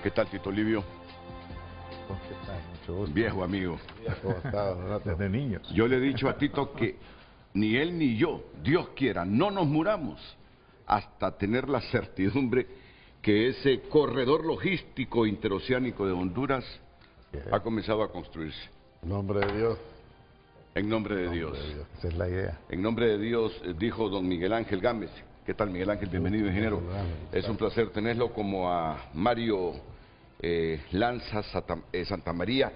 ¿Qué tal, Tito Livio? ¿Qué tal? Mucho gusto. Viejo amigo. ¿Cómo estás, desde niños? Yo le he dicho a Tito que ni él ni yo, Dios quiera, no nos muramos hasta tener la certidumbre que ese corredor logístico interoceánico de Honduras ha comenzado a construirse. En nombre de Dios. En nombre de Dios. Esa es la idea. En nombre de Dios, dijo don Miguel Ángel Gámez. ¿Qué tal, Miguel Ángel? Bienvenido, ingeniero. Es un placer tenerlo, como a Mario Lanza Santa María.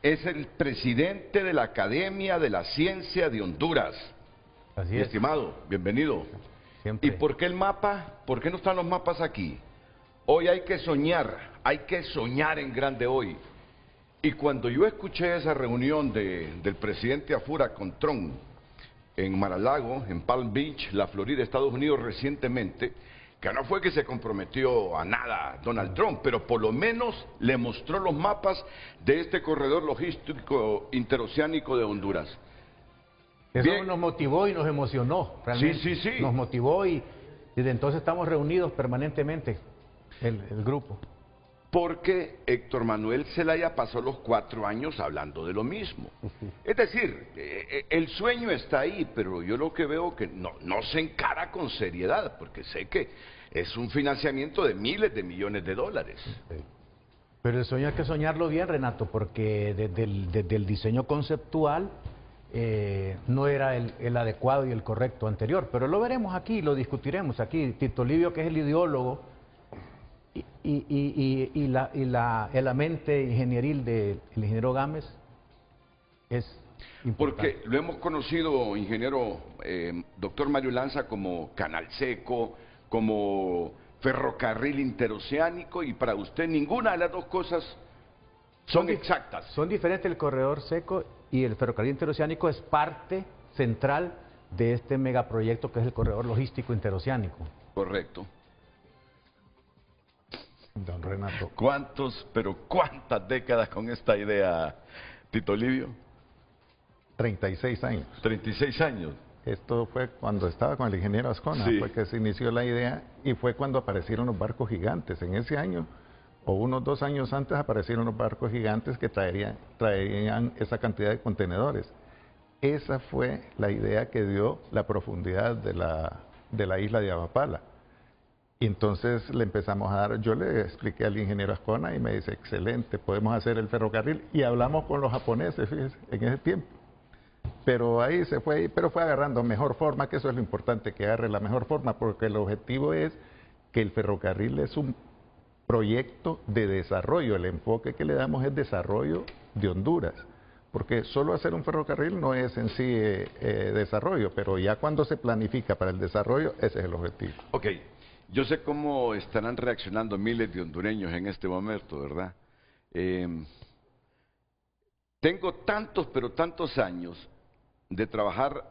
Es el presidente de la Academia de la Ciencia de Honduras. Así Mi es. estimado, bienvenido. Siempre. ¿Y por qué el mapa? ¿Por qué no están los mapas aquí? Hoy hay que soñar en grande hoy. Y cuando yo escuché esa reunión del presidente Afura con Trump en Mar-a-Lago, en Palm Beach, la Florida, Estados Unidos, recientemente, que no fue que se comprometió a nada Donald Trump, pero por lo menos le mostró los mapas de este corredor logístico interoceánico de Honduras. Eso Bien. nos motivó y nos emocionó, realmente. Sí, sí, sí. Nos motivó y desde entonces estamos reunidos permanentemente, el grupo. Porque Héctor Manuel Zelaya pasó los 4 años hablando de lo mismo. Es decir, el sueño está ahí, pero yo lo que veo que no se encara con seriedad, porque sé que es un financiamiento de miles de millones de dólares. Pero el sueño hay que soñarlo bien, Renato, porque desde el diseño conceptual no era el adecuado y el correcto anterior. Pero lo veremos aquí, lo discutiremos aquí. Tito Livio, que es el ideólogo, y la mente ingenieril del ingeniero Gámez es importante. Porque lo hemos conocido, ingeniero doctor Mario Lanza, como canal seco, como ferrocarril interoceánico, y para usted ninguna de las dos cosas son exactas. Son diferentes. El corredor seco y el ferrocarril interoceánico es parte central de este megaproyecto que es el corredor logístico interoceánico. Correcto. Don Renato. ¿Cuántas décadas con esta idea, Tito Livio? 36 años. 36 años. Esto fue cuando estaba con el ingeniero Ascona, Sí. fue que se inició la idea y fue cuando aparecieron los barcos gigantes. En ese año, o unos 2 años antes, aparecieron los barcos gigantes que traerían esa cantidad de contenedores. Esa fue la idea que dio la profundidad de la isla de Amapala. Y entonces le empezamos a dar, yo le expliqué al ingeniero Ascona y me dice, excelente, podemos hacer el ferrocarril. Y hablamos con los japoneses, fíjese, en ese tiempo. Pero ahí se fue, pero fue agarrando mejor forma, que eso es lo importante, que agarre la mejor forma, porque el objetivo es que el ferrocarril es un proyecto de desarrollo. El enfoque que le damos es desarrollo de Honduras. Porque solo hacer un ferrocarril no es en sí desarrollo, pero ya cuando se planifica para el desarrollo, ese es el objetivo. Ok. Yo sé cómo estarán reaccionando miles de hondureños en este momento, ¿verdad? Tengo tantos, pero tantos años de trabajar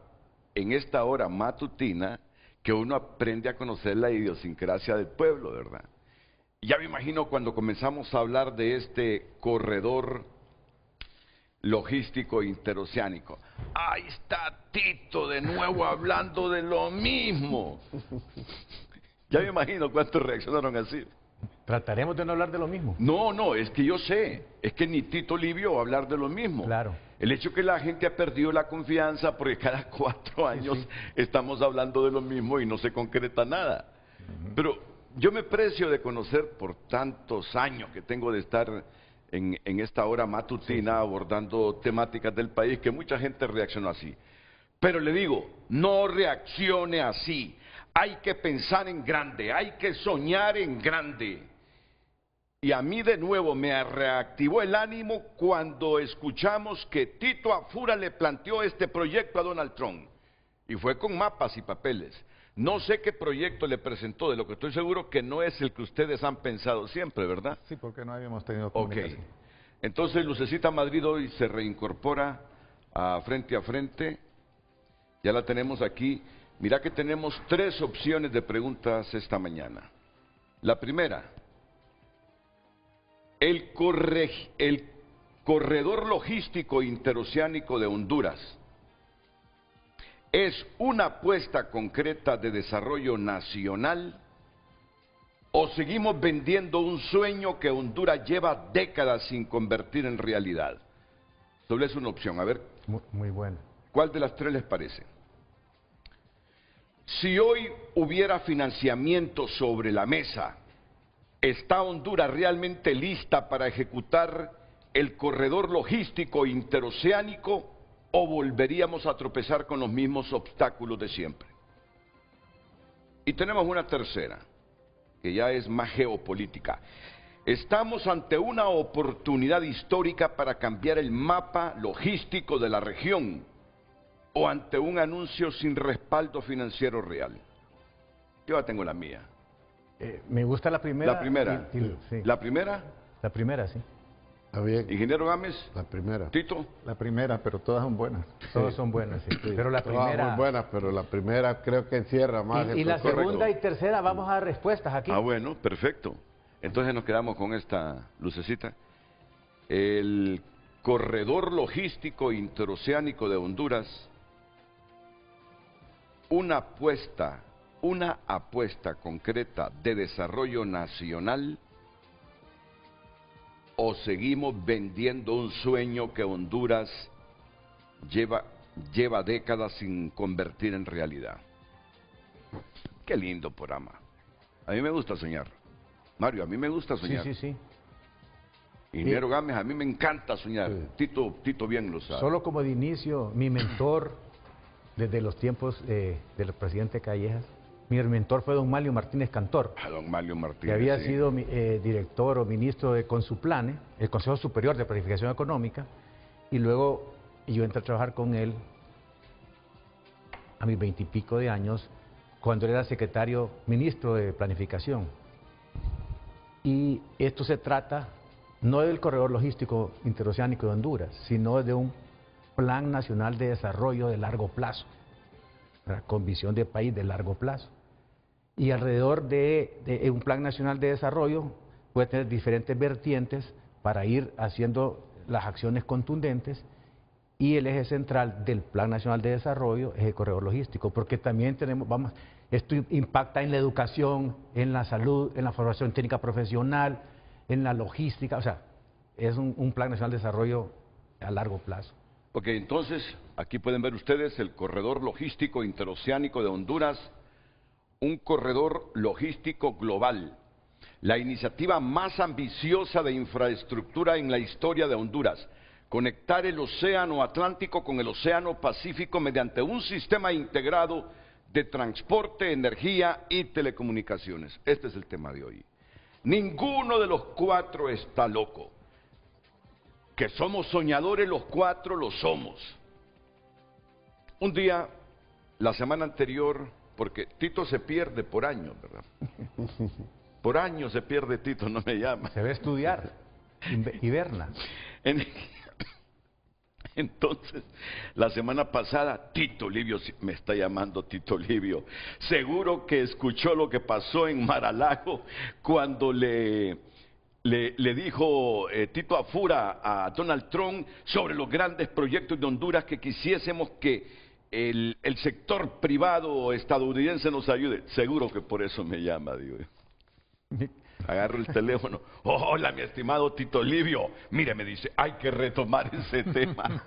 en esta hora matutina que uno aprende a conocer la idiosincrasia del pueblo, ¿verdad? Ya me imagino cuando comenzamos a hablar de este corredor logístico interoceánico. Ahí está Tito de nuevo hablando de lo mismo. Ya me imagino cuántos reaccionaron así. Trataremos de no hablar de lo mismo. No, es que yo sé, es que ni Tito Livio va a hablar de lo mismo. Claro. El hecho que la gente ha perdido la confianza porque cada 4 años estamos hablando de lo mismo y no se concreta nada. Pero yo me precio de conocer por tantos años que tengo de estar en esta hora matutina abordando temáticas del país que mucha gente reaccionó así. Pero le digo, no reaccione así. Hay que pensar en grande, hay que soñar en grande. Y a mí de nuevo me reactivó el ánimo cuando escuchamos que Tito Afura le planteó este proyecto a Donald Trump. Y fue con mapas y papeles. No sé qué proyecto le presentó, de lo que estoy seguro que no es el que ustedes han pensado siempre, ¿verdad? Sí, porque no habíamos tenido Ok. comunicación. Entonces Lucecita Madrid hoy se reincorpora a Frente. Ya la tenemos aquí. Mira que tenemos 3 opciones de preguntas esta mañana. La primera, el corredor logístico interoceánico de Honduras es una apuesta concreta de desarrollo nacional. ¿O seguimos vendiendo un sueño que Honduras lleva décadas sin convertir en realidad? Solo es una opción. A ver, Muy bueno. ¿cuál de las tres les parece? Si hoy hubiera financiamiento sobre la mesa, ¿está Honduras realmente lista para ejecutar el corredor logístico interoceánico o volveríamos a tropezar con los mismos obstáculos de siempre? Y tenemos una tercera, que ya es más geopolítica. ¿Estamos ante una oportunidad histórica para cambiar el mapa logístico de la región o ante un anuncio sin respaldo financiero real? Yo ya tengo la mía. Me gusta la primera. La primera. Sí. ¿La primera? La primera, sí. Está bien. Ingeniero Gámez. La primera. Tito. La primera, pero todas son buenas. Todas son buenas, sí. Pero la Todas primera... muy buenas, pero la primera creo que encierra más. Y la Correcto. segunda y tercera, vamos a dar respuestas aquí. Ah, bueno, perfecto. Entonces nos quedamos con esta lucecita. El corredor logístico interoceánico de Honduras, una apuesta concreta de desarrollo nacional, o seguimos vendiendo un sueño que Honduras lleva décadas sin convertir en realidad. Qué lindo programa. A mí me gusta soñar. Mario, a mí me gusta soñar. Sí, sí, sí. Ingeniero Gámez, a mí me encanta soñar. Sí. Tito bien lo sabe. Solo como de inicio, mi mentor, desde los tiempos del presidente Callejas, mi mentor fue don Malio Martínez Cantor, A don Mario Martínez. que había sí. sido director o ministro de Consuplane, el Consejo Superior de Planificación Económica, y luego yo entré a trabajar con él a mis 20 y pico de años, cuando él era secretario, ministro de Planificación. Y esto se trata no del corredor logístico interoceánico de Honduras, sino de un plan nacional de desarrollo de largo plazo, ¿verdad? Con visión de país de largo plazo. Y alrededor de un plan nacional de desarrollo puede tener diferentes vertientes para ir haciendo las acciones contundentes, y el eje central del Plan Nacional de Desarrollo es el corredor logístico, porque también tenemos, esto impacta en la educación, en la salud, en la formación técnica profesional, en la logística, o sea, es un Plan Nacional de Desarrollo a largo plazo. Ok, entonces, aquí pueden ver ustedes el corredor logístico interoceánico de Honduras, un corredor logístico global, la iniciativa más ambiciosa de infraestructura en la historia de Honduras. Conectar el océano Atlántico con el océano Pacífico mediante un sistema integrado de transporte, energía y telecomunicaciones. Este es el tema de hoy. Ninguno de los cuatro está loco. Que somos soñadores los cuatro, lo somos. Un día, la semana anterior, porque Tito se pierde por años, ¿verdad? Por años se pierde Tito, no me llama. Se va a estudiar, hiberna. Entonces, la semana pasada, Tito Livio, me está llamando Tito Livio, seguro que escuchó lo que pasó en Mar-a-Lago cuando le dijo Tito Afura a Donald Trump sobre los grandes proyectos de Honduras que quisiésemos que el sector privado estadounidense nos ayude. Seguro que por eso me llama, digo. Agarro el teléfono. Hola, mi estimado Tito Livio. Mire, me dice, hay que retomar ese tema.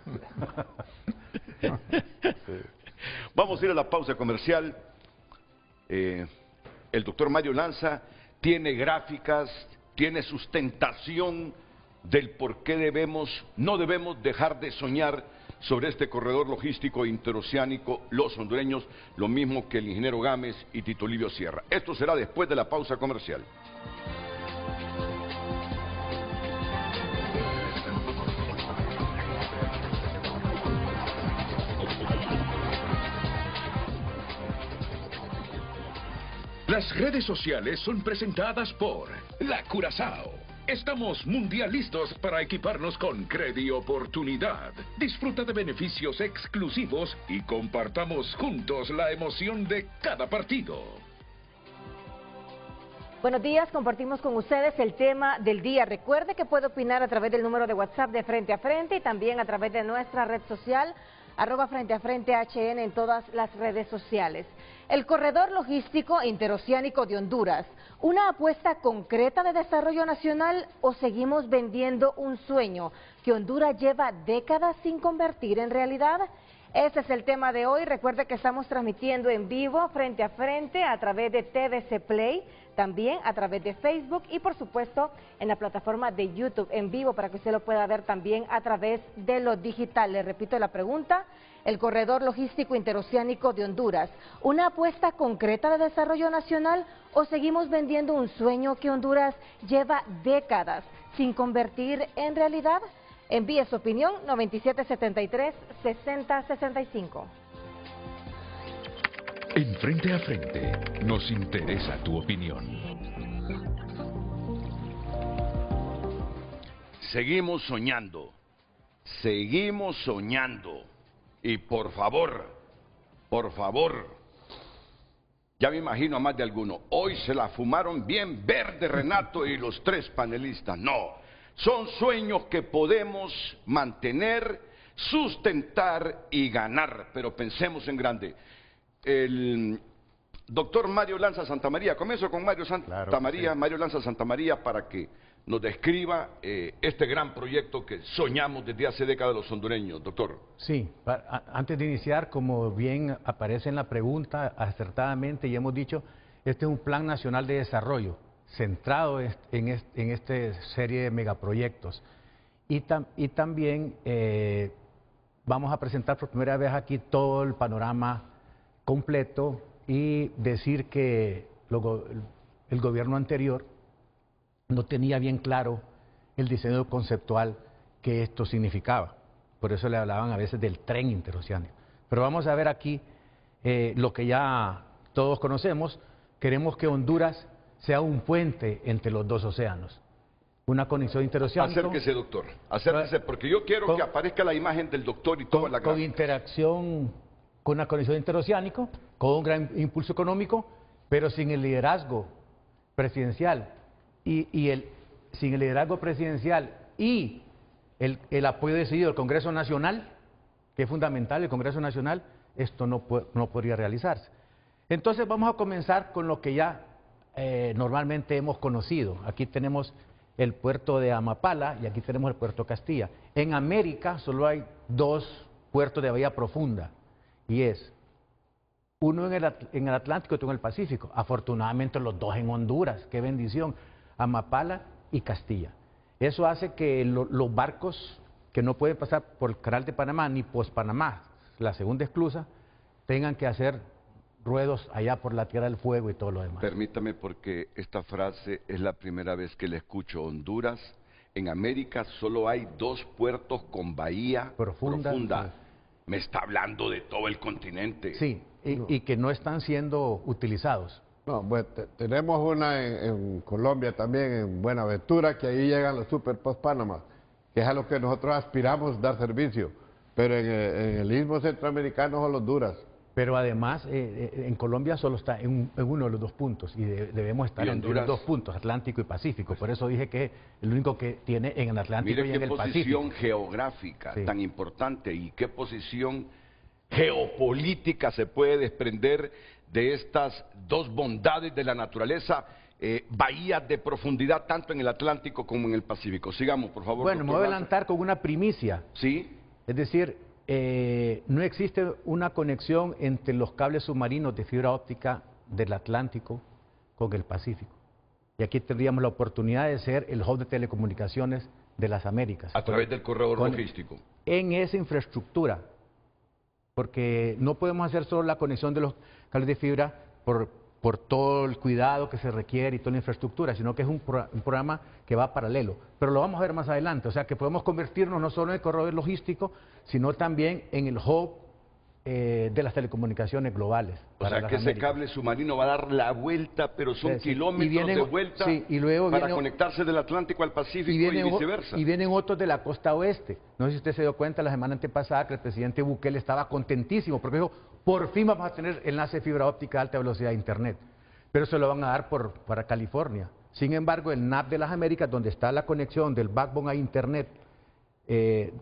Vamos a ir a la pausa comercial. El doctor Mario Lanza tiene gráficas, tiene sustentación del por qué no debemos dejar de soñar sobre este corredor logístico interoceánico, los hondureños, lo mismo que el ingeniero Gámez y Tito Livio Sierra. Esto será después de la pausa comercial. Las redes sociales son presentadas por La Curazao. Estamos mundialistas para equiparnos con Credi Oportunidad. Disfruta de beneficios exclusivos y compartamos juntos la emoción de cada partido. Buenos días, compartimos con ustedes el tema del día. Recuerde que puede opinar a través del número de WhatsApp de Frente a Frente y también a través de nuestra red social @Frente a Frente HN en todas las redes sociales. El corredor logístico interoceánico de Honduras, ¿una apuesta concreta de desarrollo nacional o seguimos vendiendo un sueño que Honduras lleva décadas sin convertir en realidad? Ese es el tema de hoy. Recuerde que estamos transmitiendo en vivo, frente a frente, a través de TVC Play, también a través de Facebook y por supuesto en la plataforma de YouTube en vivo para que usted lo pueda ver también a través de lo digital. Le repito la pregunta, el corredor logístico interoceánico de Honduras, ¿una apuesta concreta de desarrollo nacional o seguimos vendiendo un sueño que Honduras lleva décadas sin convertir en realidad? Envíe su opinión 9773-6065. En Frente a Frente nos interesa tu opinión. Seguimos soñando, y por favor, ya me imagino a más de alguno, hoy se la fumaron bien verde Renato y los tres panelistas. No, son sueños que podemos mantener, sustentar y ganar, pero pensemos en grande. El doctor Mario Lanza Santamaría, comienzo con Mario Santamaría, sí. Mario Lanza Santamaría, para que nos describa este gran proyecto que soñamos desde hace décadas los hondureños, doctor. Sí, antes de iniciar, como bien aparece en la pregunta, acertadamente, y hemos dicho, este es un plan nacional de desarrollo, centrado en esta serie de megaproyectos. Y también vamos a presentar por primera vez aquí todo el panorama completo y decir que el gobierno anterior no tenía bien claro el diseño conceptual que esto significaba. Por eso le hablaban a veces del tren interoceánico. Pero vamos a ver aquí lo que ya todos conocemos. Queremos que Honduras sea un puente entre los dos océanos. Una conexión interoceánica. Acérquese, doctor. Acérquese, porque yo quiero que aparezca la imagen del doctor y toda la gráfica. Con interacción, con una conexión interoceánica, con un gran impulso económico, pero sin el liderazgo presidencial. Sin el liderazgo presidencial y el apoyo decidido del Congreso Nacional, que es fundamental, el Congreso Nacional, esto no podría realizarse. Entonces vamos a comenzar con lo que ya normalmente hemos conocido. Aquí tenemos el puerto de Amapala y aquí tenemos el puerto Castilla. En América solo hay dos puertos de bahía profunda, y es uno en el Atlántico y otro en el Pacífico. Afortunadamente los dos en Honduras, qué bendición, Amapala y Castilla. Eso hace que los barcos que no pueden pasar por el Canal de Panamá ni post-Panamá, la segunda esclusa, tengan que hacer ruedos allá por la Tierra del Fuego y todo lo demás. Permítame, porque esta frase es la primera vez que la escucho. Honduras, en América solo hay dos puertos con bahía profunda. Sí. Me está hablando de todo el continente. Sí, y que no están siendo utilizados. No, pues tenemos una en Colombia también, en Buenaventura, que ahí llegan los Super Post Panamá, que es a lo que nosotros aspiramos dar servicio. Pero en el Istmo Centroamericano son Honduras. Pero además, en Colombia solo está en uno de los dos puntos, y debemos estar en los dos puntos, Atlántico y Pacífico. Por eso dije que es el único que tiene en el Atlántico y en el Pacífico. Mire qué posición geográfica tan importante y qué posición geopolítica se puede desprender de estas dos bondades de la naturaleza, bahías de profundidad tanto en el Atlántico como en el Pacífico. Sigamos, por favor. Bueno, me voy a adelantar con una primicia. Sí. Es decir, no existe una conexión entre los cables submarinos de fibra óptica del Atlántico con el Pacífico. Y aquí tendríamos la oportunidad de ser el hub de telecomunicaciones de las Américas. A través del corredor logístico. En esa infraestructura, porque no podemos hacer solo la conexión de los cables de fibra por todo el cuidado que se requiere y toda la infraestructura, sino que es un programa que va paralelo. Pero lo vamos a ver más adelante, o sea que podemos convertirnos no solo en el corredor logístico, sino también en el hub de las telecomunicaciones globales. O sea que ese cable submarino va a dar la vuelta, pero son kilómetros de vuelta y luego para conectarse del Atlántico al Pacífico y viceversa. Y vienen otros de la costa oeste. No sé si usted se dio cuenta la semana antepasada que el presidente Bukele estaba contentísimo porque dijo, por fin vamos a tener enlace de fibra óptica de alta velocidad de Internet. Pero se lo van a dar para California. Sin embargo, el NAP de las Américas, donde está la conexión del backbone a Internet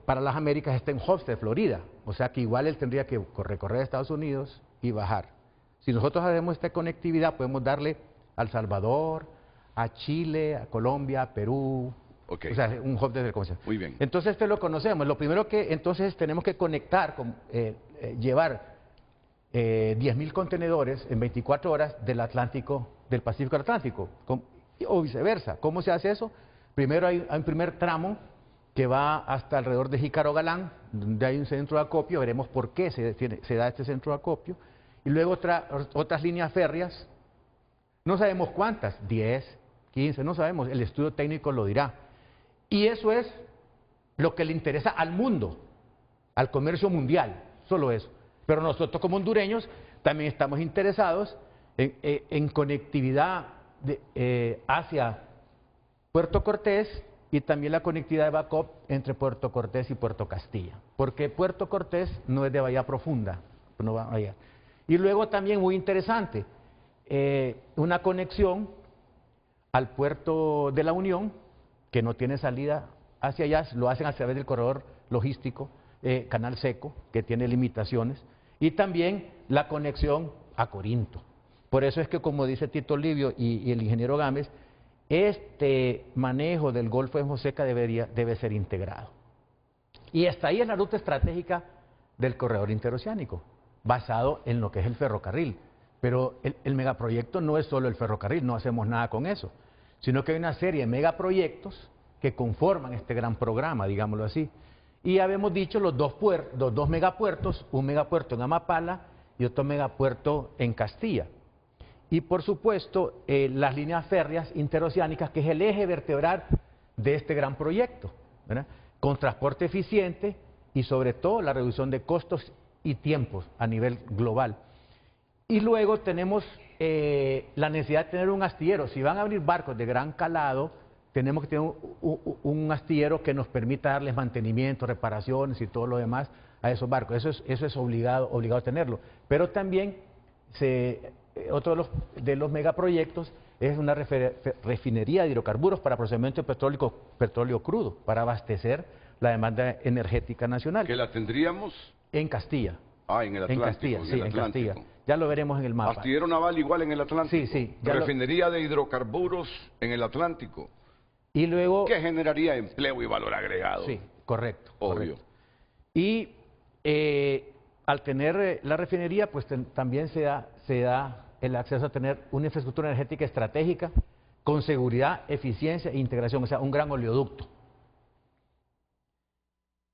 para las Américas está en Homestead, Florida. O sea que igual él tendría que recorrer Estados Unidos y bajar. Si nosotros hacemos esta conectividad, podemos darle a El Salvador, a Chile, a Colombia, a Perú. Okay. O sea, un hub de telecomunicación. Muy bien. Entonces, esto lo conocemos. Lo primero que entonces tenemos que conectar, llevar 10.000 contenedores en 24 horas del Atlántico, del Pacífico al Atlántico, o viceversa. ¿Cómo se hace eso? Primero hay un primer tramo que va hasta alrededor de Jícaro Galán, donde hay un centro de acopio, veremos por qué se da este centro de acopio, y luego otras líneas férreas, no sabemos cuántas, 10, 15, no sabemos, el estudio técnico lo dirá. Y eso es lo que le interesa al mundo, al comercio mundial, solo eso. Pero nosotros como hondureños también estamos interesados en conectividad hacia Puerto Cortés y también la conectividad de backup entre Puerto Cortés y Puerto Castilla. Porque Puerto Cortés no es de bahía profunda, no va allá. Y luego también muy interesante, una conexión al puerto de la Unión, que no tiene salida hacia allá, lo hacen a través del corredor logístico, Canal Seco, que tiene limitaciones, y también la conexión a Corinto. Por eso es que, como dice Tito Livio y el ingeniero Gámez, este manejo del Golfo de Joseca debe ser integrado. Y hasta ahí es la ruta estratégica del corredor interoceánico, basado en lo que es el ferrocarril. Pero el megaproyecto no es solo el ferrocarril, no hacemos nada con eso, sino que hay una serie de megaproyectos que conforman este gran programa, digámoslo así. Y habíamos dicho los dos megapuertos, un megapuerto en Amapala y otro megapuerto en Castilla. Y por supuesto, las líneas férreas interoceánicas, que es el eje vertebral de este gran proyecto, ¿verdad? Con transporte eficiente y sobre todo la reducción de costos y tiempos a nivel global. Y luego tenemos la necesidad de tener un astillero. Si van a abrir barcos de gran calado, tenemos que tener un astillero que nos permita darles mantenimiento, reparaciones y todo lo demás a esos barcos. Eso es obligado a tenerlo. Pero también otro de los megaproyectos es una refinería de hidrocarburos para procesamiento de petróleo crudo, para abastecer la demanda energética nacional. ¿Que la tendríamos? En Castilla. Ah, en el Atlántico. En Castilla, sí, en Castilla. Ya lo veremos en el mapa. Astillero naval igual en el Atlántico. Sí, sí. Refinería de hidrocarburos en el Atlántico. Y luego... Que generaría empleo y valor agregado. Sí, correcto. Obvio. Correcto. Y al tener la refinería, pues también se da el acceso a tener una infraestructura energética estratégica con seguridad, eficiencia e integración, o sea, un gran oleoducto.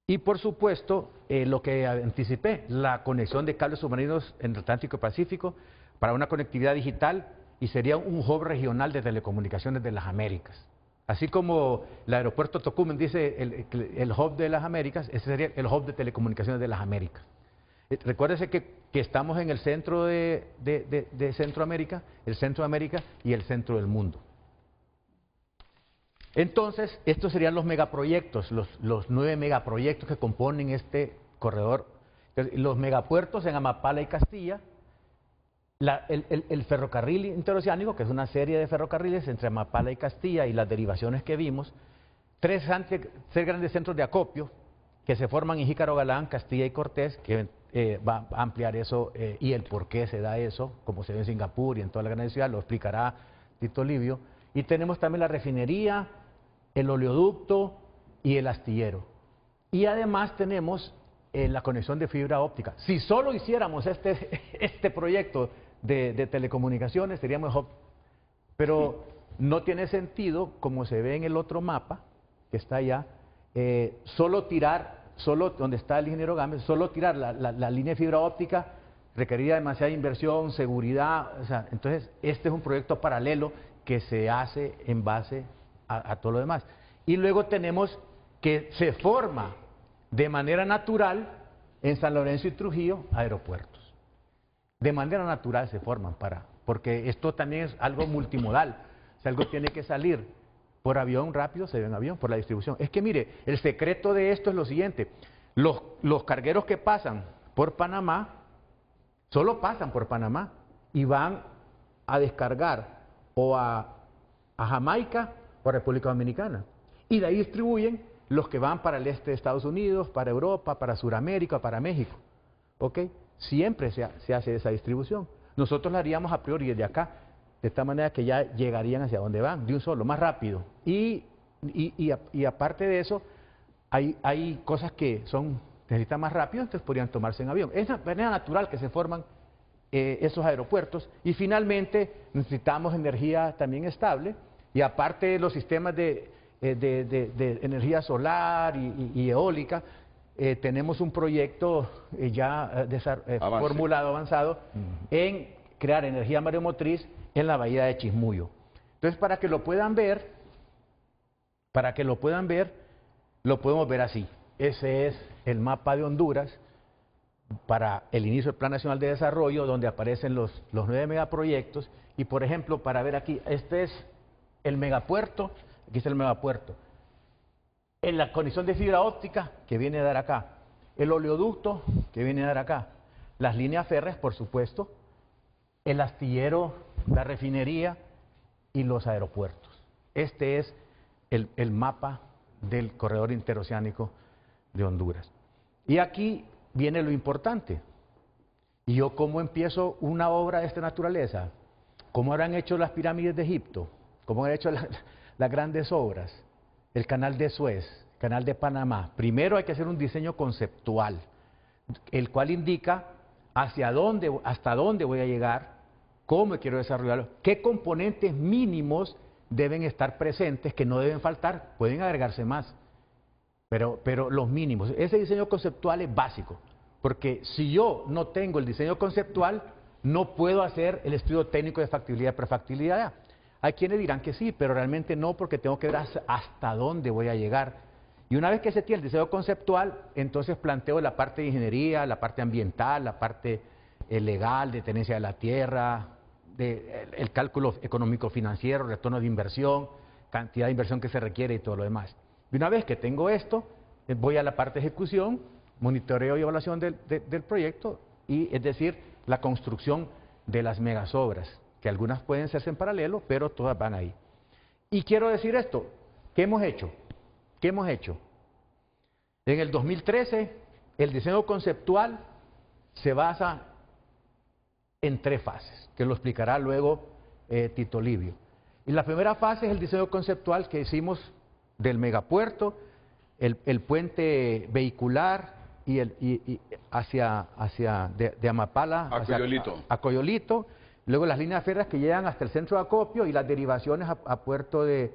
Y por supuesto, lo que anticipé, la conexión de cables submarinos en el Atlántico y Pacífico para una conectividad digital y sería un hub regional de telecomunicaciones de las Américas. Así como el aeropuerto Tocumen dice el hub de las Américas, ese sería el hub de telecomunicaciones de las Américas. Recuérdese que estamos en el centro de Centroamérica, el centro de América y el centro del mundo. Entonces, estos serían los megaproyectos, los 9 megaproyectos que componen este corredor. Los megapuertos en Amapala y Castilla, el ferrocarril interoceánico, que es una serie de ferrocarriles entre Amapala y Castilla y las derivaciones que vimos, tres grandes centros de acopio que se forman en Jícaro Galán, Castilla y Cortés, que va a ampliar eso y el por qué se da eso, como se ve en Singapur y en toda la gran ciudad, lo explicará Tito Livio. Y tenemos también la refinería, el oleoducto y el astillero. Y además tenemos la conexión de fibra óptica. Si solo hiciéramos este proyecto de telecomunicaciones, sería mejor. Pero no tiene sentido, como se ve en el otro mapa, que está allá, solo donde está el ingeniero Gámez, solo tirar la línea de fibra óptica requeriría demasiada inversión, seguridad. O sea, entonces, este es un proyecto paralelo que se hace en base a todo lo demás. Y luego tenemos que se forma de manera natural en San Lorenzo y Trujillo aeropuertos. De manera natural se forman porque esto también es algo multimodal. Si algo tiene que salir por avión rápido, se ve en avión, por la distribución. Es que mire, el secreto de esto es lo siguiente. Los cargueros que pasan por Panamá, solo pasan por Panamá y van a descargar o a Jamaica o a República Dominicana. Y de ahí distribuyen los que van para el este de Estados Unidos, para Europa, para Sudamérica, para México. ¿Ok? Siempre se hace esa distribución. Nosotros la haríamos a priori desde acá, de esta manera que ya llegarían hacia donde van, de un solo, más rápido. Y aparte de eso, hay cosas que necesitan más rápido, entonces podrían tomarse en avión. Es de manera natural que se forman esos aeropuertos. Y finalmente necesitamos energía también estable, y aparte de los sistemas de energía solar y eólica, tenemos un proyecto formulado, avanzado, en crear energía mareomotriz en la bahía de Chismuyo. Entonces, para que lo puedan ver, lo podemos ver así. Ese es el mapa de Honduras para el inicio del Plan Nacional de Desarrollo, donde aparecen los 9 megaproyectos. Y, por ejemplo, para ver aquí, este es el megapuerto, aquí está el megapuerto. En la conexión de fibra óptica que viene a dar acá, el oleoducto que viene a dar acá, las líneas férreas, por supuesto, el astillero, la refinería y los aeropuertos. Este es el mapa del corredor interoceánico de Honduras. Y aquí viene lo importante. ¿Y yo cómo empiezo una obra de esta naturaleza? ¿Cómo habrán hecho las pirámides de Egipto? ¿Cómo han hecho las grandes obras? El canal de Suez, el canal de Panamá. Primero hay que hacer un diseño conceptual, el cual indica hasta dónde voy a llegar, cómo quiero desarrollarlo, qué componentes mínimos deben estar presentes, que no deben faltar, pueden agregarse más, pero los mínimos. Ese diseño conceptual es básico, porque si yo no tengo el diseño conceptual, no puedo hacer el estudio técnico de factibilidad y prefactibilidad. Hay quienes dirán que sí, pero realmente no, porque tengo que ver hasta dónde voy a llegar. Y una vez que se tiene el diseño conceptual, entonces planteo la parte de ingeniería, la parte ambiental, la parte legal, de tenencia de la tierra, el cálculo económico-financiero, retorno de inversión, cantidad de inversión que se requiere y todo lo demás. Y una vez que tengo esto, voy a la parte de ejecución, monitoreo y evaluación del proyecto, y es decir, la construcción de las megasobras, que algunas pueden hacerse en paralelo, pero todas van ahí. Y quiero decir esto, ¿qué hemos hecho? ¿Qué hemos hecho? En el 2013, el diseño conceptual se basa en 3 fases, que lo explicará luego Tito Livio. Y la primera fase es el diseño conceptual que hicimos del megapuerto, el puente vehicular de Amapala a Coyolito, luego las líneas férreas que llegan hasta el centro de acopio y las derivaciones a puerto de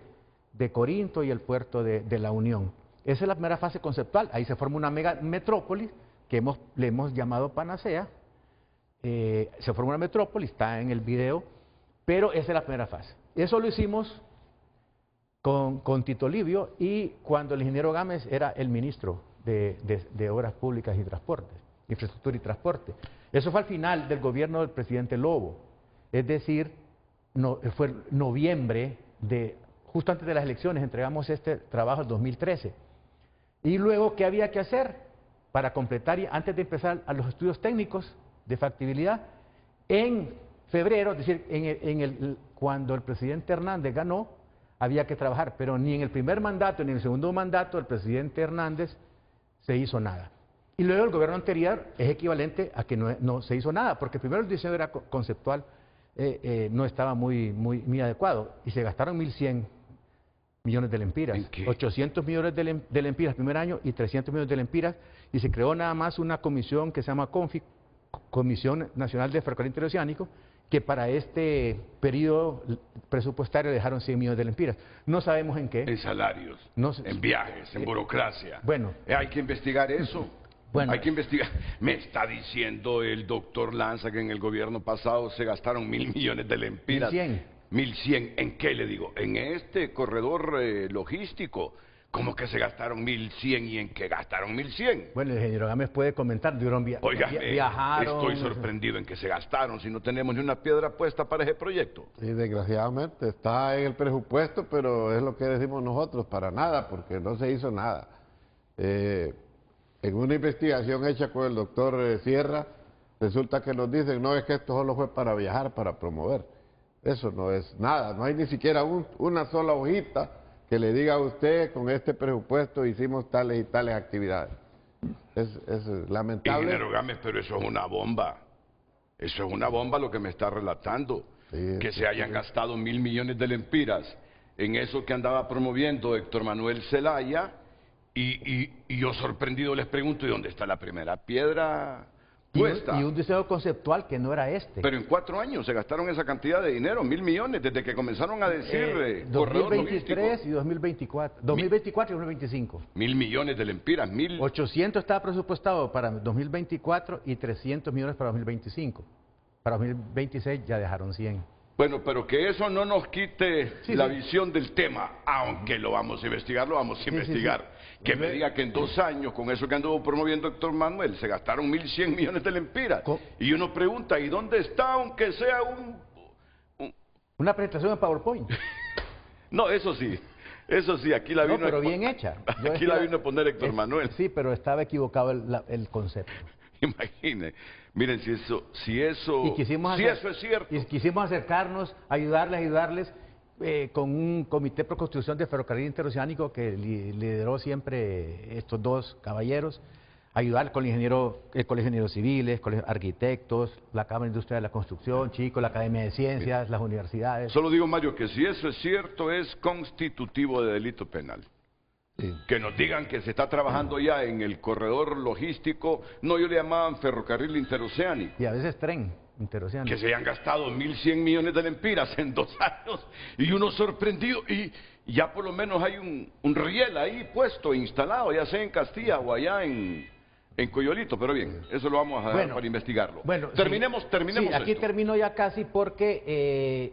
Corinto y el puerto de La Unión. Esa es la primera fase conceptual. Ahí se forma una mega metrópolis que le hemos llamado Panacea. Se forma una metrópolis, está en el video, pero esa es la primera fase. Eso lo hicimos con Tito Livio, y cuando el ingeniero Gámez era el ministro de Obras Públicas y Transportes, Infraestructura y Transporte. Eso fue al final del gobierno del presidente Lobo, es decir, fue noviembre, justo antes de las elecciones, entregamos este trabajo en 2013. Y luego, ¿qué había que hacer para completar, antes de empezar a los estudios técnicos de factibilidad? En febrero, es decir, cuando el presidente Hernández ganó, había que trabajar, pero ni en el primer mandato ni en el segundo mandato del presidente Hernández se hizo nada. Y luego el gobierno anterior es equivalente a que no se hizo nada, porque primero el diseño era conceptual, no estaba muy adecuado, y se gastaron 1.100 millones de lempiras, 800 millones de lempiras el primer año y 300 millones de lempiras, y se creó nada más una comisión que se llama CONFIC, Comisión Nacional de Ferrocarril Interoceánico, que para este periodo presupuestario dejaron 100 millones de lempiras. No sabemos en qué. En salarios, en viajes, en burocracia. Bueno. Hay que investigar eso. Bueno. Hay que investigar. Me está diciendo el doctor Lanza que en el gobierno pasado se gastaron 1.000 millones de lempiras. 1.100. 1.100. ¿En qué le digo? En este corredor logístico. ¿Cómo que se gastaron 1.100 y en qué gastaron 1.100? Bueno, el ingeniero Gámez puede comentar, viajaron. Estoy sorprendido en que se gastaron si no tenemos ni una piedra puesta para ese proyecto. Sí, desgraciadamente está en el presupuesto, pero es lo que decimos nosotros, para nada, porque no se hizo nada. En una investigación hecha con el doctor Sierra, resulta que nos dicen, no, es que esto solo fue para viajar, para promover. Eso no es nada, no hay ni siquiera una sola hojita que le diga a usted, con este presupuesto hicimos tales y tales actividades. Es lamentable. Ingeniero Gámez, pero eso es una bomba. Eso es una bomba lo que me está relatando. Sí, que sí, se hayan gastado 1.000 millones de lempiras en eso que andaba promoviendo Héctor Manuel Zelaya. Y yo sorprendido les pregunto, ¿y dónde está la primera piedra puesta? Y un diseño conceptual que no era este. Pero en 4 años se gastaron esa cantidad de dinero, 1.000 millones, desde que comenzaron a decir corredor 2023 y 2024. 2024 y 2025. 1.000 millones de lempiras, 800 estaba presupuestado para 2024 y 300 millones para 2025. Para 2026 ya dejaron 100. Bueno, pero que eso no nos quite la visión del tema, aunque lo vamos a investigar, Que me diga que en 2 años, con eso que anduvo promoviendo Héctor Manuel, se gastaron 1.100 millones de lempiras. Y uno pregunta, ¿y dónde está, aunque sea una presentación en PowerPoint? No, eso sí, aquí la vino... No, pero bien hecha. Aquí la vino a poner Héctor Manuel. Sí, pero estaba equivocado el concepto. Imagine, miren, si eso es cierto. Y quisimos acercarnos, ayudarles con un comité pro construcción de ferrocarril interoceánico que lideró siempre estos 2 caballeros, ayudar con el Colegio de Ingenieros Civiles, Colegio de Arquitectos, la Cámara Industrial de la Construcción, la Academia de Ciencias, las universidades. Solo digo, Mario, que si eso es cierto, es constitutivo de delito penal. Sí. Que nos digan que se está trabajando ya en el corredor logístico, no, yo le llamaban ferrocarril interoceánico. Y a veces tren interoceánico. Que se hayan gastado 1.100 millones de lempiras en 2 años y uno sorprendido, y ya por lo menos hay un riel ahí puesto, instalado, ya sea en Castilla o allá en Coyolito, pero bien, eso lo vamos a dejar para investigarlo. Bueno, terminemos sí, aquí esto. Termino ya casi porque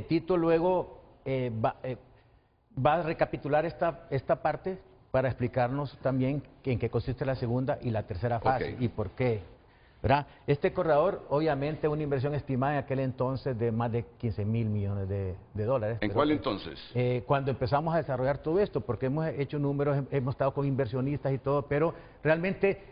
Tito luego va a recapitular esta parte para explicarnos también en qué consiste la segunda y la tercera fase y por qué. ¿Verdad? Este corredor, obviamente, una inversión estimada en aquel entonces de más de 15.000 millones de dólares. ¿En cuál entonces? Cuando empezamos a desarrollar todo esto, porque hemos hecho números, hemos estado con inversionistas y todo, pero realmente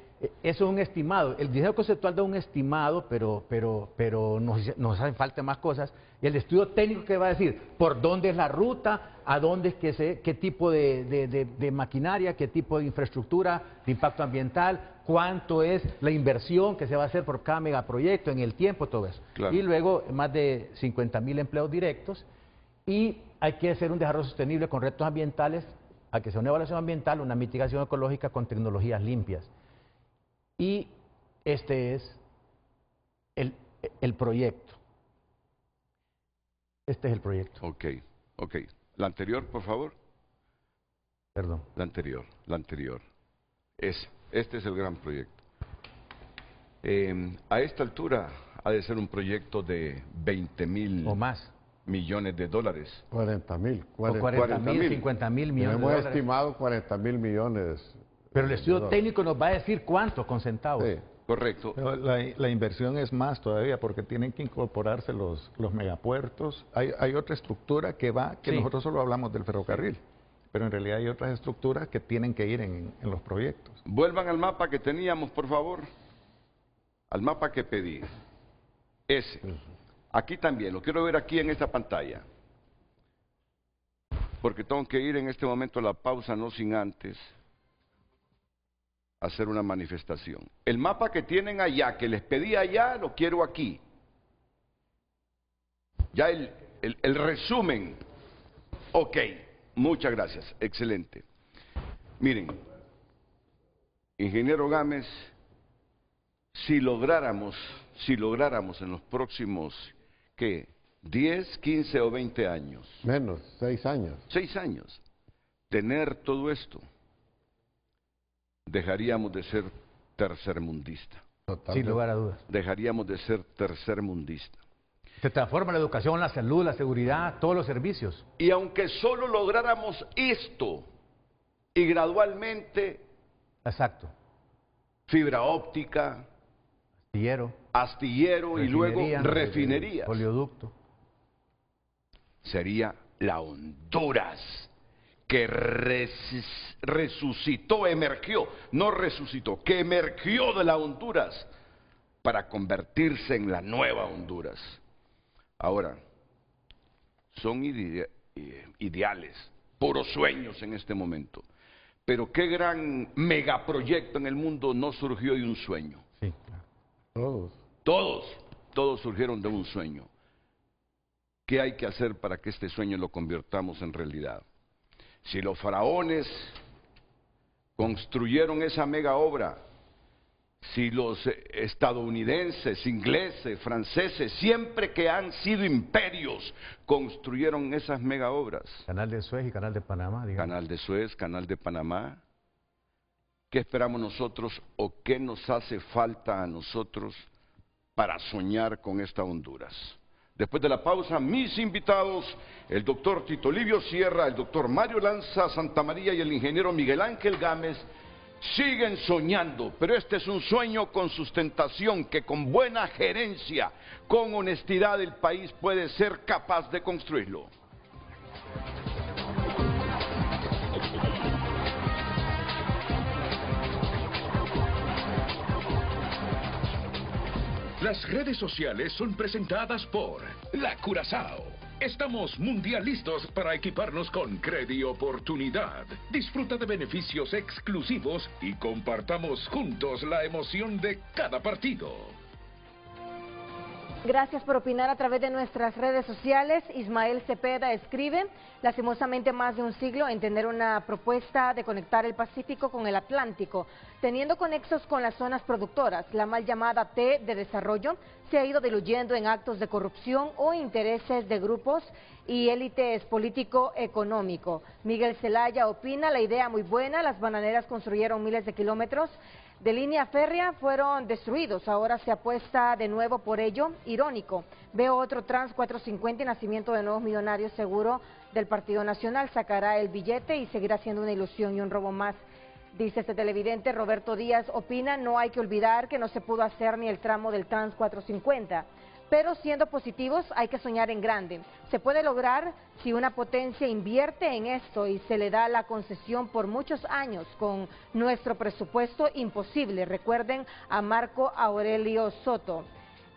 eso es un estimado. El diseño conceptual da un estimado, pero nos hacen falta más cosas. Y el estudio técnico que va a decir por dónde es la ruta, a dónde es qué tipo de maquinaria, qué tipo de infraestructura, de impacto ambiental, cuánto es la inversión que se va a hacer por cada megaproyecto en el tiempo, todo eso. Claro. Y luego más de 50.000 empleos directos. Y hay que hacer un desarrollo sostenible con retos ambientales, hay que hacer una evaluación ambiental, una mitigación ecológica con tecnologías limpias. Y este es el proyecto. Este es el proyecto. Ok. La anterior, por favor. Perdón. La anterior. Este es el gran proyecto. A esta altura ha de ser un proyecto de 20.000 o más millones de dólares. 40.000. 40.000, 50.000 millones de dólares. Hemos estimado 40.000 millones. Pero el estudio técnico nos va a decir cuánto con centavos. Sí, correcto. Pero la inversión es más todavía porque tienen que incorporarse los megapuertos. Hay otra estructura que nosotros solo hablamos del ferrocarril, pero en realidad hay otras estructuras que tienen que ir en los proyectos. Vuelvan al mapa que teníamos, por favor. Al mapa que pedí. Ese. Aquí también, lo quiero ver aquí en esta pantalla. Porque tengo que ir en este momento a la pausa, no sin antes hacer una manifestación. El mapa que tienen allá, que les pedí allá, lo quiero aquí. Ya el resumen. Ok, muchas gracias, excelente. Miren, ingeniero Gámez, si lográramos en los próximos, ¿qué? 10, 15 o 20 años. Menos, 6 años. 6 años. Tener todo esto, dejaríamos de ser tercermundista. Totalmente. Sin lugar a dudas. Dejaríamos de ser tercermundista. Se transforma la educación, la salud, la seguridad, todos los servicios. Y aunque solo lográramos esto, y gradualmente... Exacto. Fibra óptica, astillero y luego refinerías. Oleoducto. Sería la Honduras que resucitó, emergió, no resucitó, que emergió de la Honduras para convertirse en la nueva Honduras. Ahora, son ideales, puros sueños en este momento. Pero qué gran megaproyecto en el mundo no surgió de un sueño. Sí, claro. Todos surgieron de un sueño. ¿Qué hay que hacer para que este sueño lo convirtamos en realidad? Si los faraones construyeron esa mega obra, si los estadounidenses, ingleses, franceses, siempre que han sido imperios, construyeron esas mega obras. Canal de Suez y Canal de Panamá, digamos. Canal de Suez, Canal de Panamá. ¿Qué esperamos nosotros o qué nos hace falta a nosotros para soñar con esta Honduras? Después de la pausa, mis invitados, el doctor Tito Livio Sierra, el doctor Mario Lanza Santamaría y el ingeniero Miguel Ángel Gámez, siguen soñando, pero este es un sueño con sustentación que con buena gerencia, con honestidad el país puede ser capaz de construirlo. Las redes sociales son presentadas por La Curazao. Estamos mundialistas para equiparnos con Credi Oportunidad. Disfruta de beneficios exclusivos y compartamos juntos la emoción de cada partido. Gracias por opinar a través de nuestras redes sociales. Ismael Cepeda escribe, lastimosamente más de un siglo en tener una propuesta de conectar el Pacífico con el Atlántico, teniendo conexos con las zonas productoras. La mal llamada T de desarrollo se ha ido diluyendo en actos de corrupción o intereses de grupos y élites político-económico. Miguel Zelaya opina, la idea muy buena, las bananeras construyeron miles de kilómetros de línea férrea fueron destruidos, ahora se apuesta de nuevo por ello, irónico. Veo otro Trans 450 y nacimiento de nuevos millonarios, seguro del Partido Nacional, sacará el billete y seguirá siendo una ilusión y un robo más. Dice este televidente, Roberto Díaz opina, no hay que olvidar que no se pudo hacer ni el tramo del Trans 450. Pero siendo positivos hay que soñar en grande. Se puede lograr si una potencia invierte en esto y se le da la concesión por muchos años. Con nuestro presupuesto imposible. Recuerden a Marco Aurelio Soto.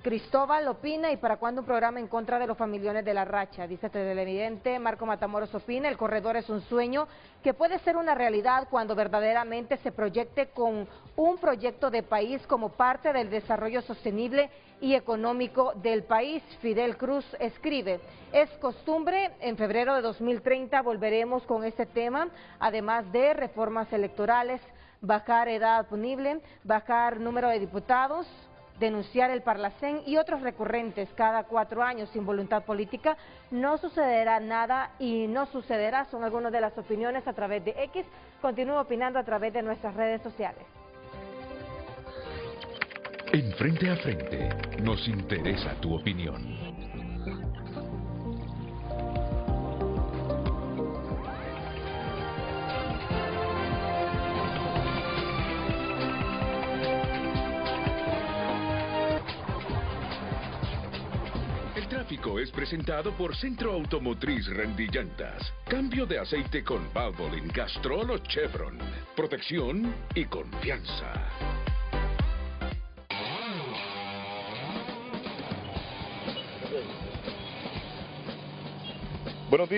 Cristóbal opina, ¿y para cuándo un programa en contra de los familiares de la racha? Dice este televidente, Marco Matamoros opina, el corredor es un sueño que puede ser una realidad cuando verdaderamente se proyecte con un proyecto de país como parte del desarrollo sostenible y económico del país. Fidel Cruz escribe, es costumbre, en febrero de 2030 volveremos con este tema, además de reformas electorales, bajar edad punible, bajar número de diputados, denunciar el Parlacén y otros recurrentes cada 4 años sin voluntad política. No sucederá nada y no sucederá, son algunas de las opiniones a través de X. Continúo opinando a través de nuestras redes sociales. En Frente a Frente, nos interesa tu opinión. El tráfico es presentado por Centro Automotriz Rendillantas. Cambio de aceite con Valvoline, Castrol o Chevron. Protección y confianza. Buenos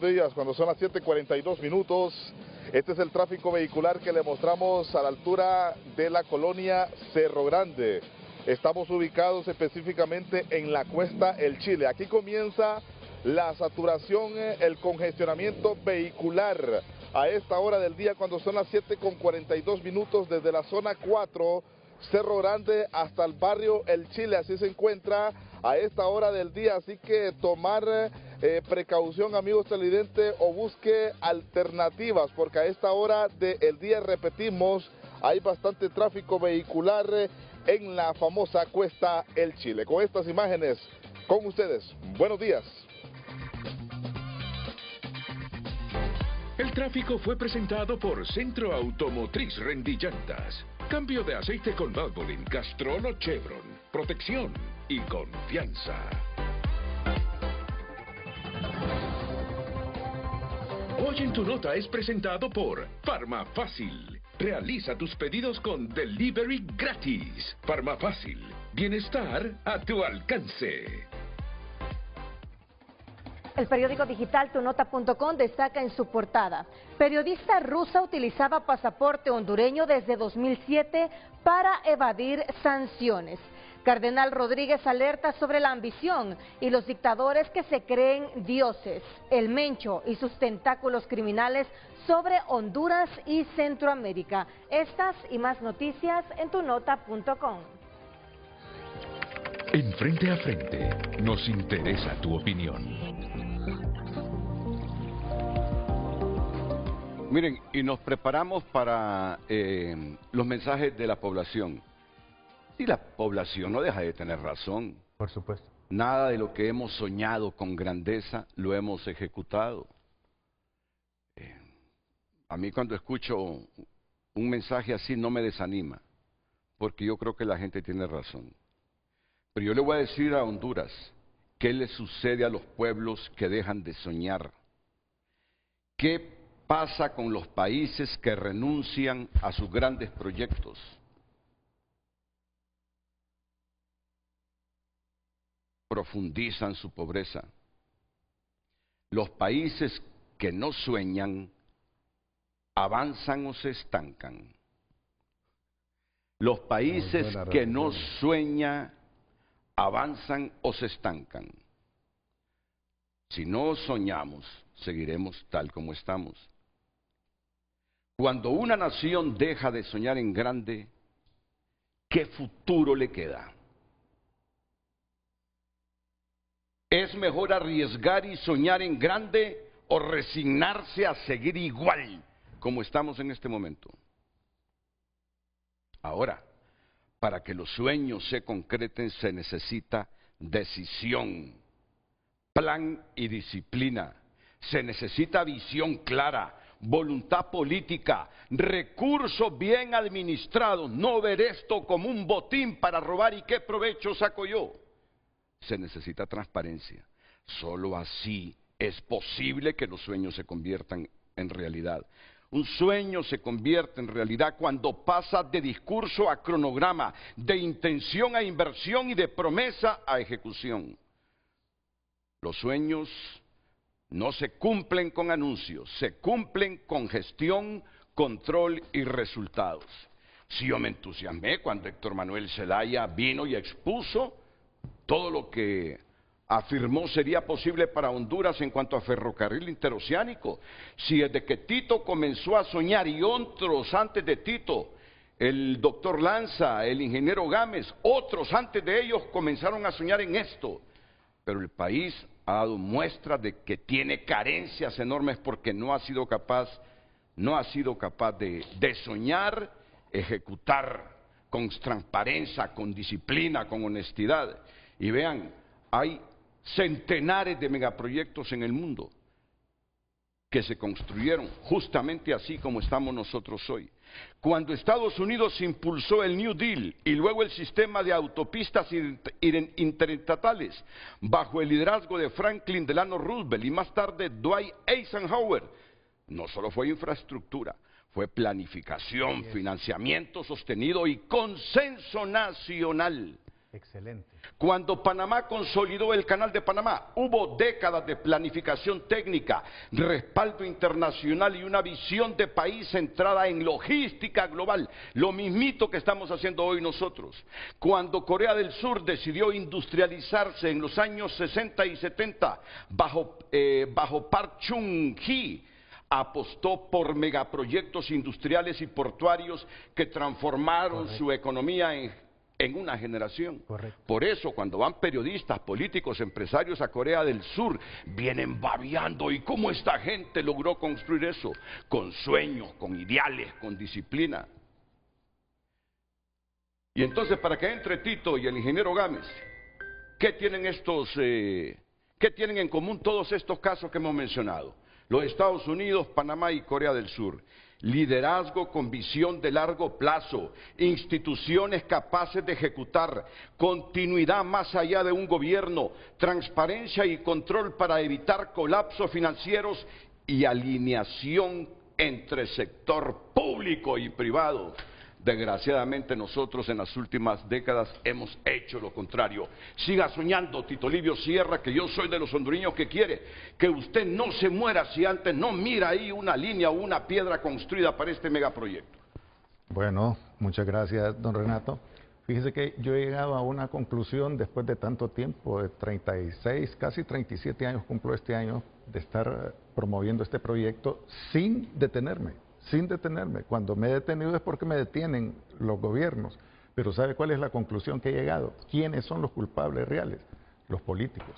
días, cuando son las 7:42 minutos, este es el tráfico vehicular que le mostramos a la altura de la colonia Cerro Grande. Estamos ubicados específicamente en la Cuesta El Chile. Aquí comienza la saturación, el congestionamiento vehicular a esta hora del día cuando son las 7:42 minutos desde la zona 4, Cerro Grande hasta el barrio El Chile. Así se encuentra a esta hora del día, así que tomar precaución, amigos televidentes, o busque alternativas, porque a esta hora del día, repetimos, hay bastante tráfico vehicular en la famosa Cuesta El Chile. Con estas imágenes, con ustedes, buenos días. El tráfico fue presentado por Centro Automotriz Rendillantas. Cambio de aceite con Valvoline, Castrol o Chevron. Protección y confianza. Hoy en tu nota es presentado por Farmafácil. Realiza tus pedidos con delivery gratis. Farmafácil. Bienestar a tu alcance. El periódico digital tunota.com destaca en su portada: periodista rusa utilizaba pasaporte hondureño desde 2007 para evadir sanciones. Cardenal Rodríguez alerta sobre la ambición y los dictadores que se creen dioses, el Mencho y sus tentáculos criminales sobre Honduras y Centroamérica. Estas y más noticias en tunota.com. En Frente a Frente nos interesa tu opinión. Miren, y nos preparamos para los mensajes de la población. Y la población no deja de tener razón. Por supuesto. Nada de lo que hemos soñado con grandeza lo hemos ejecutado. A mí cuando escucho un mensaje así no me desanima, porque yo creo que la gente tiene razón. Pero yo le voy a decir a Honduras, ¿qué le sucede a los pueblos que dejan de soñar? ¿Qué pasa con los países que renuncian a sus grandes proyectos? Profundizan su pobreza. Los países que no sueñan avanzan o se estancan. Los países que no sueñan avanzan o se estancan. Si no soñamos, seguiremos tal como estamos. Cuando una nación deja de soñar en grande, ¿qué futuro le queda? ¿Es mejor arriesgar y soñar en grande o resignarse a seguir igual como estamos en este momento? Ahora, para que los sueños se concreten se necesita decisión, plan y disciplina. Se necesita visión clara, voluntad política, recursos bien administrados, no ver esto como un botín para robar y qué provecho saco yo. Se necesita transparencia. Solo así es posible que los sueños se conviertan en realidad. Un sueño se convierte en realidad cuando pasa de discurso a cronograma, de intención a inversión y de promesa a ejecución. Los sueños no se cumplen con anuncios, se cumplen con gestión, control y resultados. Si yo me entusiasmé cuando Héctor Manuel Zelaya vino y expuso todo lo que afirmó sería posible para Honduras en cuanto a ferrocarril interoceánico. Si desde que Tito comenzó a soñar y otros antes de Tito, el doctor Lanza, el ingeniero Gámez, otros antes de ellos comenzaron a soñar en esto. Pero el país ha dado muestras de que tiene carencias enormes porque no ha sido capaz de soñar, ejecutar con transparencia, con disciplina, con honestidad. Y vean, hay centenares de megaproyectos en el mundo que se construyeron justamente así como estamos nosotros hoy. Cuando Estados Unidos impulsó el New Deal y luego el sistema de autopistas interestatales bajo el liderazgo de Franklin Delano Roosevelt y más tarde Dwight Eisenhower, no solo fue infraestructura, fue planificación, financiamiento sostenido y consenso nacional. Excelente. Cuando Panamá consolidó el Canal de Panamá, hubo décadas de planificación técnica, respaldo internacional y una visión de país centrada en logística global, lo mismito que estamos haciendo hoy nosotros. Cuando Corea del Sur decidió industrializarse en los años 60 y 70 bajo Park Chung-hee, apostó por megaproyectos industriales y portuarios que transformaron su economía en una generación. Correcto. Por eso cuando van periodistas, políticos, empresarios a Corea del Sur, vienen babeando. ¿Y cómo esta gente logró construir eso? Con sueños, con ideales, con disciplina. Y entonces, para que entre Tito y el ingeniero Gámez, ¿qué tienen en común todos estos casos que hemos mencionado? Los Estados Unidos, Panamá y Corea del Sur. Liderazgo con visión de largo plazo, instituciones capaces de ejecutar, continuidad más allá de un gobierno, transparencia y control para evitar colapsos financieros y alineación entre sector público y privado. Desgraciadamente nosotros en las últimas décadas hemos hecho lo contrario. Siga soñando, Tito Livio Sierra, que yo soy de los hondureños que quiere que usted no se muera si antes no mira ahí una línea o una piedra construida para este megaproyecto. Bueno, muchas gracias, don Renato. Fíjese que yo he llegado a una conclusión después de tanto tiempo, de 36, casi 37 años cumplo este año, de estar promoviendo este proyecto sin detenerme. Cuando me he detenido es porque me detienen los gobiernos. Pero ¿sabe cuál es la conclusión que he llegado? ¿Quiénes son los culpables reales? Los políticos.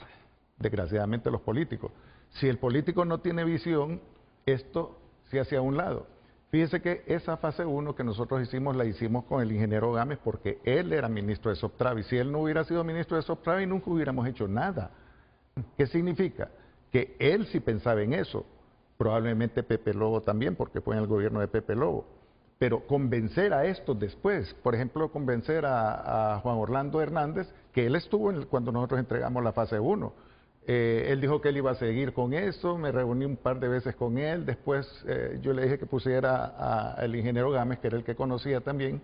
Desgraciadamente los políticos. Si el político no tiene visión, esto se hace a un lado. Fíjese que esa fase 1 que nosotros hicimos, la hicimos con el ingeniero Gámez porque él era ministro de Soptravi. Si él no hubiera sido ministro de Soptravi, nunca hubiéramos hecho nada. ¿Qué significa? Que él sí pensaba en eso. Probablemente Pepe Lobo también, porque fue en el gobierno de Pepe Lobo. Pero convencer a estos después, por ejemplo, convencer a Juan Orlando Hernández, que él estuvo cuando nosotros entregamos la fase 1. Él dijo que él iba a seguir con eso, me reuní un par de veces con él, después yo le dije que pusiera al ingeniero Gámez, que era el que conocía también,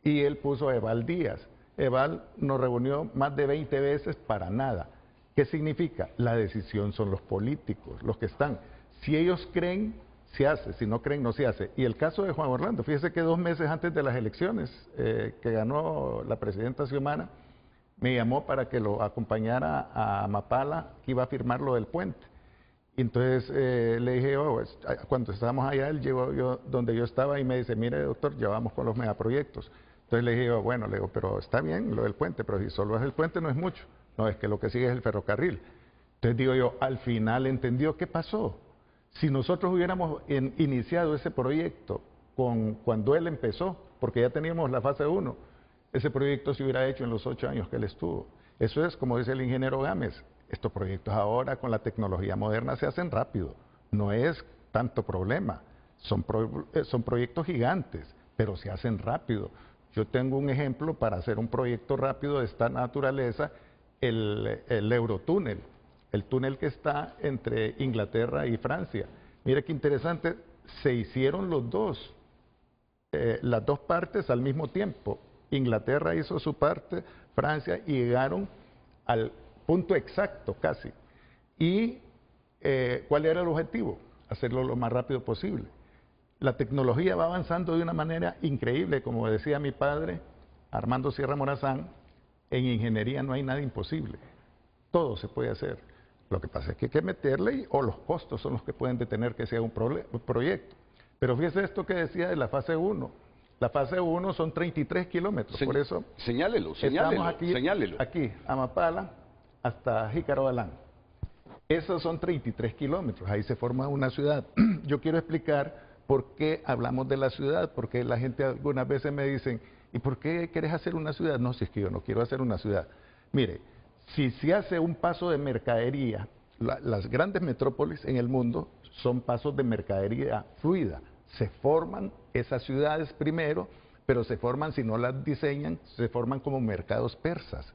y él puso a Eval Díaz. Eval nos reunió más de 20 veces para nada. ¿Qué significa? La decisión son los políticos, los que están. Si ellos creen, se hace, si no creen, no se hace. Y el caso de Juan Orlando, fíjese que 2 meses antes de las elecciones que ganó la presidenta Xiomara, me llamó para que lo acompañara a Mapala, que iba a firmar lo del puente. Y entonces le dije, cuando estábamos allá, él llegó donde yo estaba y me dice, mire doctor, ya vamos con los megaproyectos. Entonces le dije, bueno, le digo, pero está bien lo del puente, pero si solo es el puente no es mucho. No, es que lo que sigue es el ferrocarril. Entonces digo yo, al final entendió qué pasó. Si nosotros hubiéramos iniciado ese proyecto cuando él empezó, porque ya teníamos la fase 1, ese proyecto se hubiera hecho en los 8 años que él estuvo. Eso es, como dice el ingeniero Gámez, estos proyectos ahora con la tecnología moderna se hacen rápido, no es tanto problema, son proyectos gigantes, pero se hacen rápido. Yo tengo un ejemplo para hacer un proyecto rápido de esta naturaleza, el Eurotúnel. El túnel que está entre Inglaterra y Francia. Mire qué interesante, se hicieron las dos partes al mismo tiempo. Inglaterra hizo su parte, Francia, y llegaron al punto exacto casi. ¿Y cuál era el objetivo? Hacerlo lo más rápido posible. La tecnología va avanzando de una manera increíble, como decía mi padre, Armando Sierra Morazán, en ingeniería no hay nada imposible. Todo se puede hacer. Lo que pasa es que hay que meterle o los costos son los que pueden detener que sea un proyecto. Pero fíjese esto que decía de la fase 1. La fase 1 son 33 kilómetros, por eso señálelo, estamos aquí, a Mapala, hasta Jícaro Balán. Esos son 33 kilómetros, ahí se forma una ciudad. Yo quiero explicar por qué hablamos de la ciudad, porque la gente algunas veces me dicen, ¿y por qué quieres hacer una ciudad? No, si es que yo no quiero hacer una ciudad. Mire, si se hace un paso de mercadería, las grandes metrópolis en el mundo son pasos de mercadería fluida. Se forman esas ciudades primero, pero se forman, si no las diseñan, se forman como mercados persas.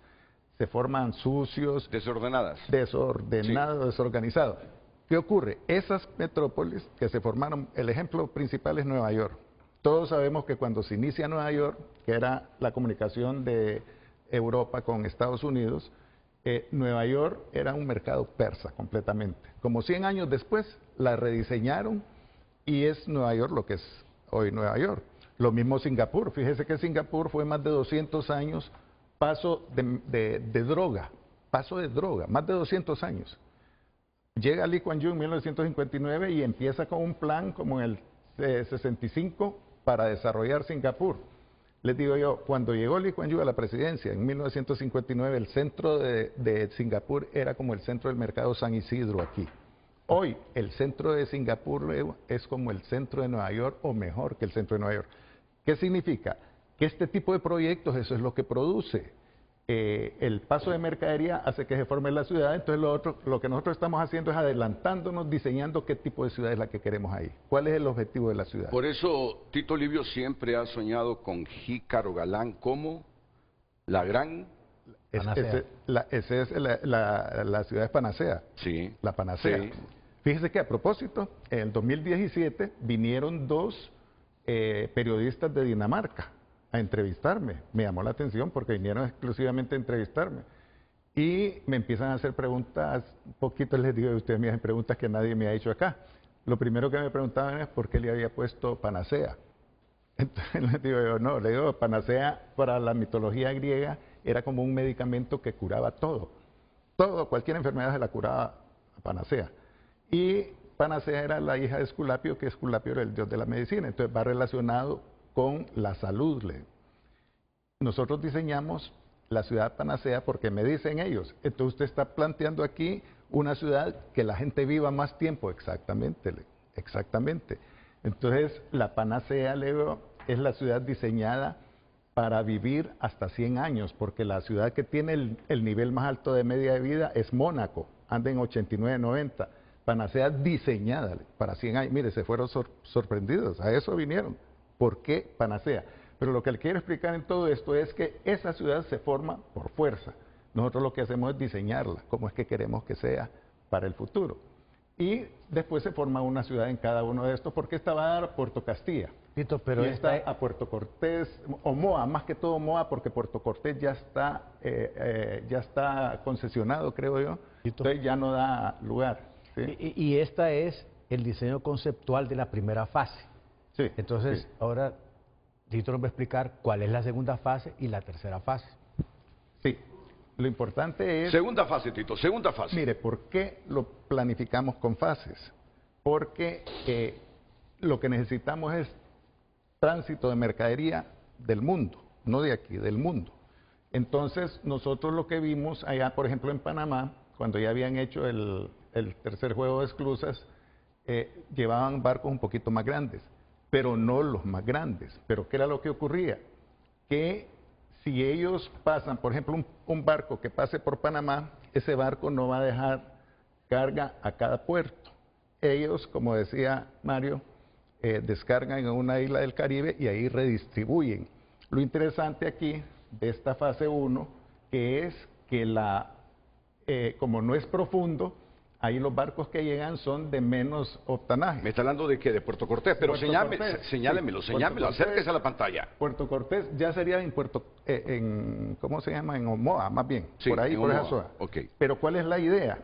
Se forman sucios. Desordenadas. Desordenados, sí. Desorganizados. ¿Qué ocurre? Esas metrópolis que se formaron, el ejemplo principal es Nueva York. Todos sabemos que cuando se inicia Nueva York, que era la comunicación de Europa con Estados Unidos, Nueva York era un mercado persa completamente. Como 100 años después la rediseñaron y es Nueva York lo que es hoy Nueva York. Lo mismo Singapur. Fíjese que Singapur fue más de 200 años paso de droga, más de 200 años. Llega Lee Kuan Yew en 1959 y empieza con un plan como en el 65 para desarrollar Singapur. Les digo yo, cuando llegó Lee Kuan Yew a la presidencia en 1959, el centro de Singapur era como el centro del mercado San Isidro aquí. Hoy el centro de Singapur es como el centro de Nueva York o mejor que el centro de Nueva York. ¿Qué significa? Que este tipo de proyectos, eso es lo que produce. El paso de mercadería hace que se forme la ciudad, entonces lo que nosotros estamos haciendo es adelantándonos, diseñando qué tipo de ciudad es la que queremos ahí. ¿Cuál es el objetivo de la ciudad? Por eso Tito Livio siempre ha soñado con Jícaro Galán como la gran... Esa es la ciudad de Panacea. Sí. La Panacea. Sí. Fíjese que a propósito, en el 2017 vinieron 2 periodistas de Dinamarca a entrevistarme. Me llamó la atención porque vinieron exclusivamente a entrevistarme. Y me empiezan a hacer preguntas, un poquito les digo, ustedes me hacen preguntas que nadie me ha hecho acá. Lo primero que me preguntaban es por qué le había puesto panacea. Entonces les digo yo, no, le digo, panacea para la mitología griega era como un medicamento que curaba todo. Todo, cualquier enfermedad se la curaba a panacea. Y panacea era la hija de Esculapio, que Esculapio era el dios de la medicina. Entonces va relacionado con la salud. Nosotros diseñamos la ciudad panacea porque me dicen ellos, entonces usted está planteando aquí una ciudad que la gente viva más tiempo. Exactamente, exactamente. Entonces la panacea, Leo, es la ciudad diseñada para vivir hasta 100 años, porque la ciudad que tiene el nivel más alto de media de vida es Mónaco, anda en 89, 90. Panacea diseñada para 100 años. Mire, se fueron sorprendidos, a eso vinieron. ¿Por qué panacea? Pero lo que le quiero explicar en todo esto es que esa ciudad se forma por fuerza. Nosotros lo que hacemos es diseñarla, como es que queremos que sea para el futuro. Y después se forma una ciudad en cada uno de estos, porque esta va a dar a Puerto Castilla. Tito, pero y está a Puerto Cortés, o Moa, más que todo Moa, porque Puerto Cortés ya está concesionado, creo yo. Tito. Entonces ya no da lugar. ¿Sí? Y esta es el diseño conceptual de la primera fase. Sí. Entonces, sí. ahora Tito nos va a explicar cuál es la segunda fase y la tercera fase. Sí. Lo importante es... Segunda fase, Tito, segunda fase. Mire, ¿por qué lo planificamos con fases? Porque lo que necesitamos es tránsito de mercadería del mundo, no de aquí, del mundo. Entonces, nosotros lo que vimos allá, por ejemplo, en Panamá, cuando ya habían hecho el tercer juego de esclusas, llevaban barcos un poquito más grandes, pero no los más grandes. ¿Pero qué era lo que ocurría? Que si ellos pasan, por ejemplo, un barco que pase por Panamá, ese barco no va a dejar carga a cada puerto. Ellos, como decía Mario, descargan en una isla del Caribe y ahí redistribuyen. Lo interesante aquí de esta fase 1, que es que como no es profundo, ahí los barcos que llegan son de menos octanaje. ¿Me está hablando de qué? De Puerto Cortés, pero señálemelo, acérquese a la pantalla. Puerto Cortés ya sería ¿cómo se llama? En Omoa, más bien, Sí, por ahí, en por esa Omoa, zona. okay. Pero ¿cuál es la idea?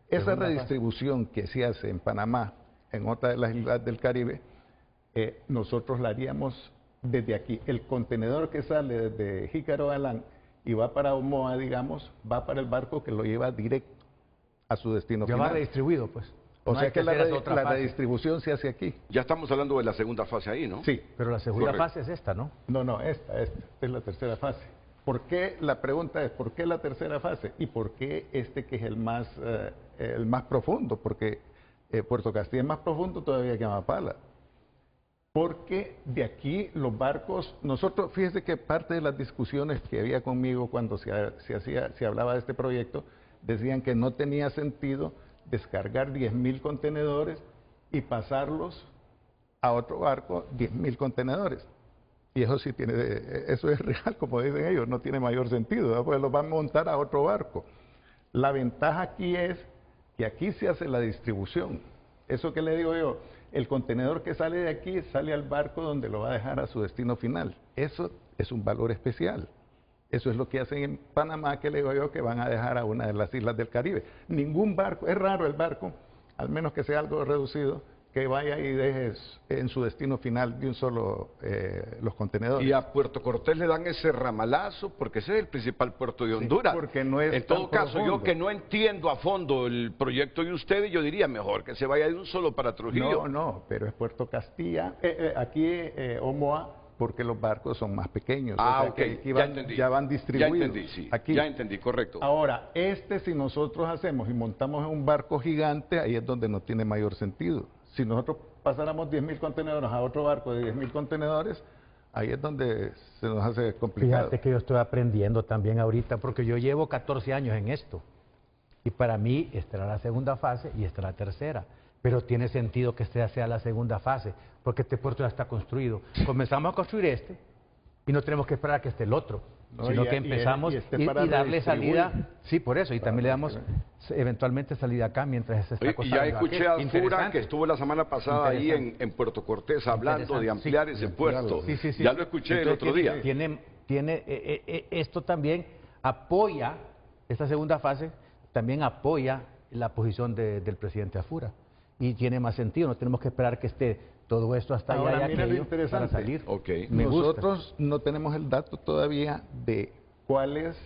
Esa Segunda redistribución que se hace en Panamá, en otra de las islas del Caribe, nosotros la haríamos desde aquí. El contenedor que sale desde Jícaro Galán y va para Omoa, digamos, va para el barco que lo lleva directo a su destino Ya final. va redistribuido, pues. O No sea hay que la hacer esa otra fase. redistribución se hace aquí. Ya estamos hablando de la segunda fase ahí, ¿no? Sí. Pero la segunda Correcto. fase es esta, ¿no? No, esta es la tercera fase. ¿Por qué? La pregunta es, ¿por qué la tercera fase? ¿Y por qué que es el más profundo? Porque Puerto Castilla es más profundo todavía que Amapala. Porque de aquí los barcos, nosotros, fíjese que parte de las discusiones que había conmigo cuando se hablaba de este proyecto, decían que no tenía sentido descargar 10.000 contenedores y pasarlos a otro barco 10.000 contenedores. Y eso sí eso es real, como dicen ellos, no tiene mayor sentido, ¿no? Pues los van a montar a otro barco. La ventaja aquí es que aquí se hace la distribución. Eso que le digo yo, el contenedor que sale de aquí sale al barco donde lo va a dejar a su destino final. Eso es un valor especial. Eso es lo que hacen en Panamá, que le digo yo, que van a dejar a una de las islas del Caribe. Ningún barco, es raro el barco, al menos que sea algo reducido, que vaya y deje en su destino final de un solo los contenedores. Y a Puerto Cortés le dan ese ramalazo, porque ese es el principal puerto de Honduras. Sí, porque no es en todo tan caso, profundo. yo que no entiendo a fondo el proyecto de ustedes, yo diría mejor que se vaya de un solo para Trujillo. No, pero es Puerto Castilla, aquí Omoa, porque los barcos son más pequeños. Ah, o sea, ok, que aquí ya entendí. ya van distribuidos. Ya entendí, sí, aquí. ya entendí, correcto. Ahora, si nosotros hacemos y montamos en un barco gigante, ahí es donde no tiene mayor sentido. Si nosotros pasáramos 10.000 contenedores a otro barco de 10.000 contenedores, ahí es donde se nos hace complicado. Fíjate que yo estoy aprendiendo también ahorita, porque yo llevo 14 años en esto. Y para mí, esta era la segunda fase y esta la tercera. Pero tiene sentido que esta sea la segunda fase, porque este puerto ya está construido. Comenzamos a construir y no tenemos que esperar a que esté el otro. ¿no? Sino que empezamos y darle salida, sí, por eso, y también le damos eventualmente salida acá mientras se está Y ya escuché a Fura, Interesante. que estuvo la semana pasada ahí en Puerto Cortés hablando de ampliar ese puerto. Sí, sí, sí. Ya lo escuché el otro día. Esto también apoya, esta segunda fase, también apoya la posición del presidente Afura. Y tiene más sentido, no tenemos que esperar que esté todo esto hasta Ahora, allá y mira lo aquello interesante. para salir. Ok. Nosotros no tenemos el dato todavía de cuáles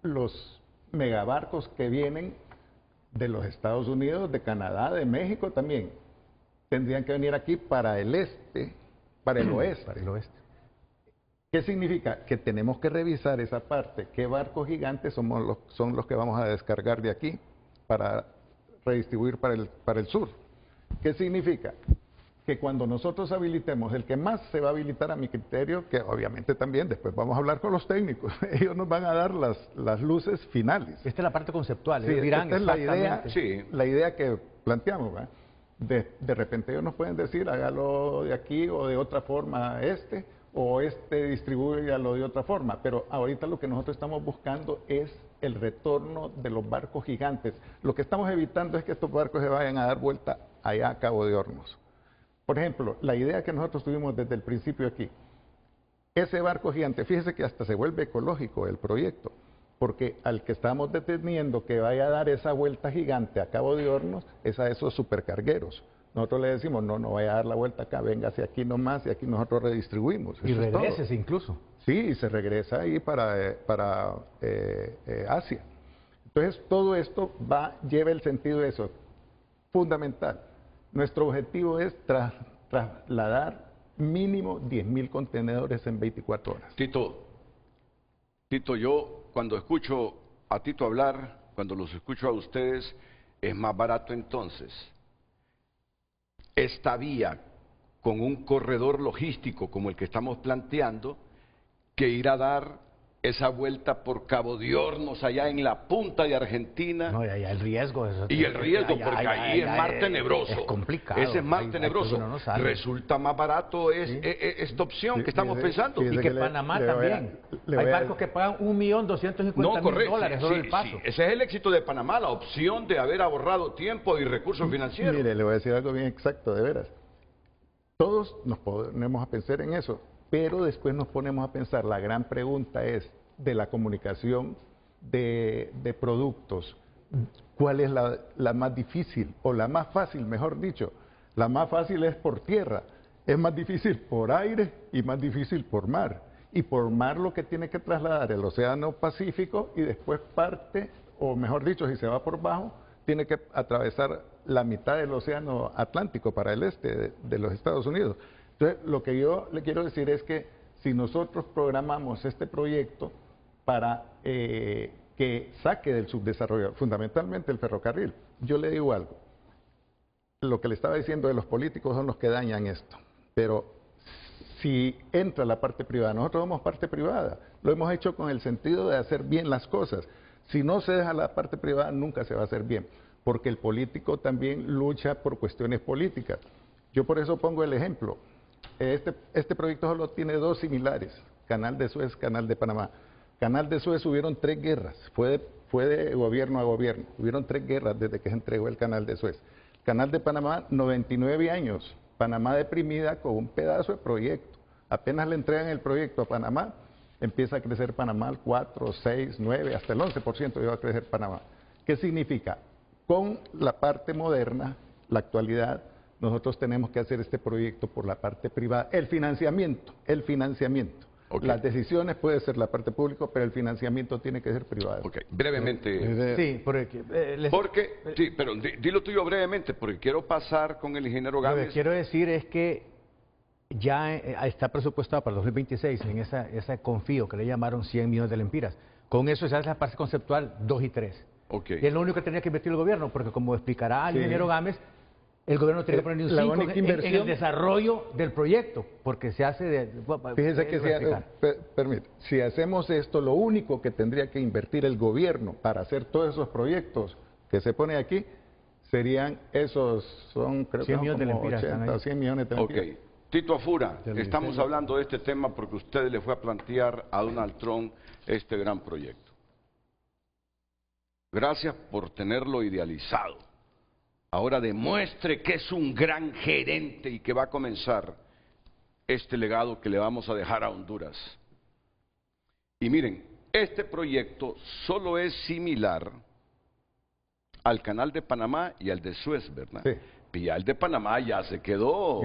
los megabarcos que vienen de los Estados Unidos, de Canadá, de México también. Tendrían que venir aquí para el este, para el oeste. Para el oeste. ¿Qué significa? Que tenemos que revisar esa parte. ¿Qué barcos gigantes son los que vamos a descargar de aquí para redistribuir para el sur? ¿Qué significa? Que cuando nosotros habilitemos, el que más se va a habilitar a mi criterio, que obviamente también después vamos a hablar con los técnicos, ellos nos van a dar las luces finales. Esta es la parte conceptual, Sí, ellos dirán esta es la idea, exactamente. la idea que planteamos, ¿verdad? De repente ellos nos pueden decir, hágalo de aquí o de otra forma o distribúyalo de otra forma, pero ahorita lo que nosotros estamos buscando es el retorno de los barcos gigantes. Lo que estamos evitando es que estos barcos se vayan a dar vuelta allá a Cabo de Hornos. Por ejemplo, la idea que nosotros tuvimos desde el principio aquí, ese barco gigante, fíjese que hasta se vuelve ecológico el proyecto, porque al que estamos deteniendo que vaya a dar esa vuelta gigante a Cabo de Hornos es a esos supercargueros. Nosotros le decimos, no vaya a dar la vuelta acá, véngase aquí nomás y aquí nosotros redistribuimos. Y Eso es todo. regreses incluso. Sí, y se regresa ahí para Asia. Entonces, todo esto lleva el sentido de eso, fundamental. Nuestro objetivo es trasladar mínimo 10.000 contenedores en 24 horas. Tito, yo cuando escucho a Tito hablar, cuando los escucho a ustedes, es más barato entonces esta vía con un corredor logístico como el que estamos planteando, que ir a dar esa vuelta por Cabo de Hornos, allá en la punta de Argentina. No, y allá el riesgo. Y el riesgo, porque ahí es mar tenebroso. Es complicado. Ese es mar Hay tenebroso. cosas que no salen. Resulta más barato esta opción que estamos pensando. Y que Panamá también. Hay barcos que pagan $1.250.000 solo el paso. Sí, ese es el éxito de Panamá, la opción de haber ahorrado tiempo y recursos financieros. Mire, le voy a decir algo bien exacto, de veras. Todos nos ponemos a pensar en eso, pero después nos ponemos a pensar, la gran pregunta es, de la comunicación de productos, ¿cuál es la más difícil o la más fácil, mejor dicho? La más fácil es por tierra, es más difícil por aire y más difícil por mar. Y por mar lo que tiene que trasladar el Océano Pacífico y después parte, o mejor dicho, si se va por bajo, tiene que atravesar la mitad del Océano Atlántico para el este de los Estados Unidos. Entonces, lo que yo le quiero decir es que si nosotros programamos este proyecto para que saque del subdesarrollo, fundamentalmente el ferrocarril, yo le digo algo, lo que le estaba diciendo de los políticos son los que dañan esto, pero si entra la parte privada, nosotros somos parte privada, lo hemos hecho con el sentido de hacer bien las cosas. Si no se deja la parte privada, nunca se va a hacer bien, porque el político también lucha por cuestiones políticas. Yo por eso pongo el ejemplo. Este proyecto solo tiene dos similares, Canal de Suez, Canal de Panamá. Canal de Suez hubieron 3 guerras, fue de gobierno a gobierno, hubieron 3 guerras desde que se entregó el Canal de Suez. Canal de Panamá, 99 años, Panamá deprimida con un pedazo de proyecto. Apenas le entregan el proyecto a Panamá, empieza a crecer Panamá al 4, 6, 9, hasta el 11% iba a crecer Panamá. ¿Qué significa? Con la parte moderna, la actualidad, nosotros tenemos que hacer este proyecto por la parte privada. El financiamiento. Okay. Las decisiones puede ser la parte pública, pero el financiamiento tiene que ser privado. Ok, brevemente. Sí, sí, pero dilo tuyo brevemente, porque quiero pasar con el ingeniero Gámez. Lo que quiero decir es que ya está presupuestado para el 2026 en ese confío que le llamaron 100 millones de lempiras. Con eso se hace la parte conceptual 2 y 3. Okay. Y es lo único que tenía que invertir el gobierno, porque como explicará el ingeniero Gámez, el gobierno tiene que poner un 5 en el desarrollo del proyecto, porque se hace de... Fíjese que si hacemos esto, lo único que tendría que invertir el gobierno para hacer todos esos proyectos que se pone aquí, serían esos, son creo 100 que millones como de lempiras 80 o 100 millones de lempiras. Ok, Tito Afura, Del estamos diseño. hablando de este tema porque usted le fue a plantear a Donald Trump este gran proyecto. Gracias por tenerlo idealizado. Ahora demuestre que es un gran gerente y que va a comenzar este legado que le vamos a dejar a Honduras. Y miren, este proyecto solo es similar al canal de Panamá y al de Suez, ¿verdad? Sí. Y ya el de Panamá ya se quedó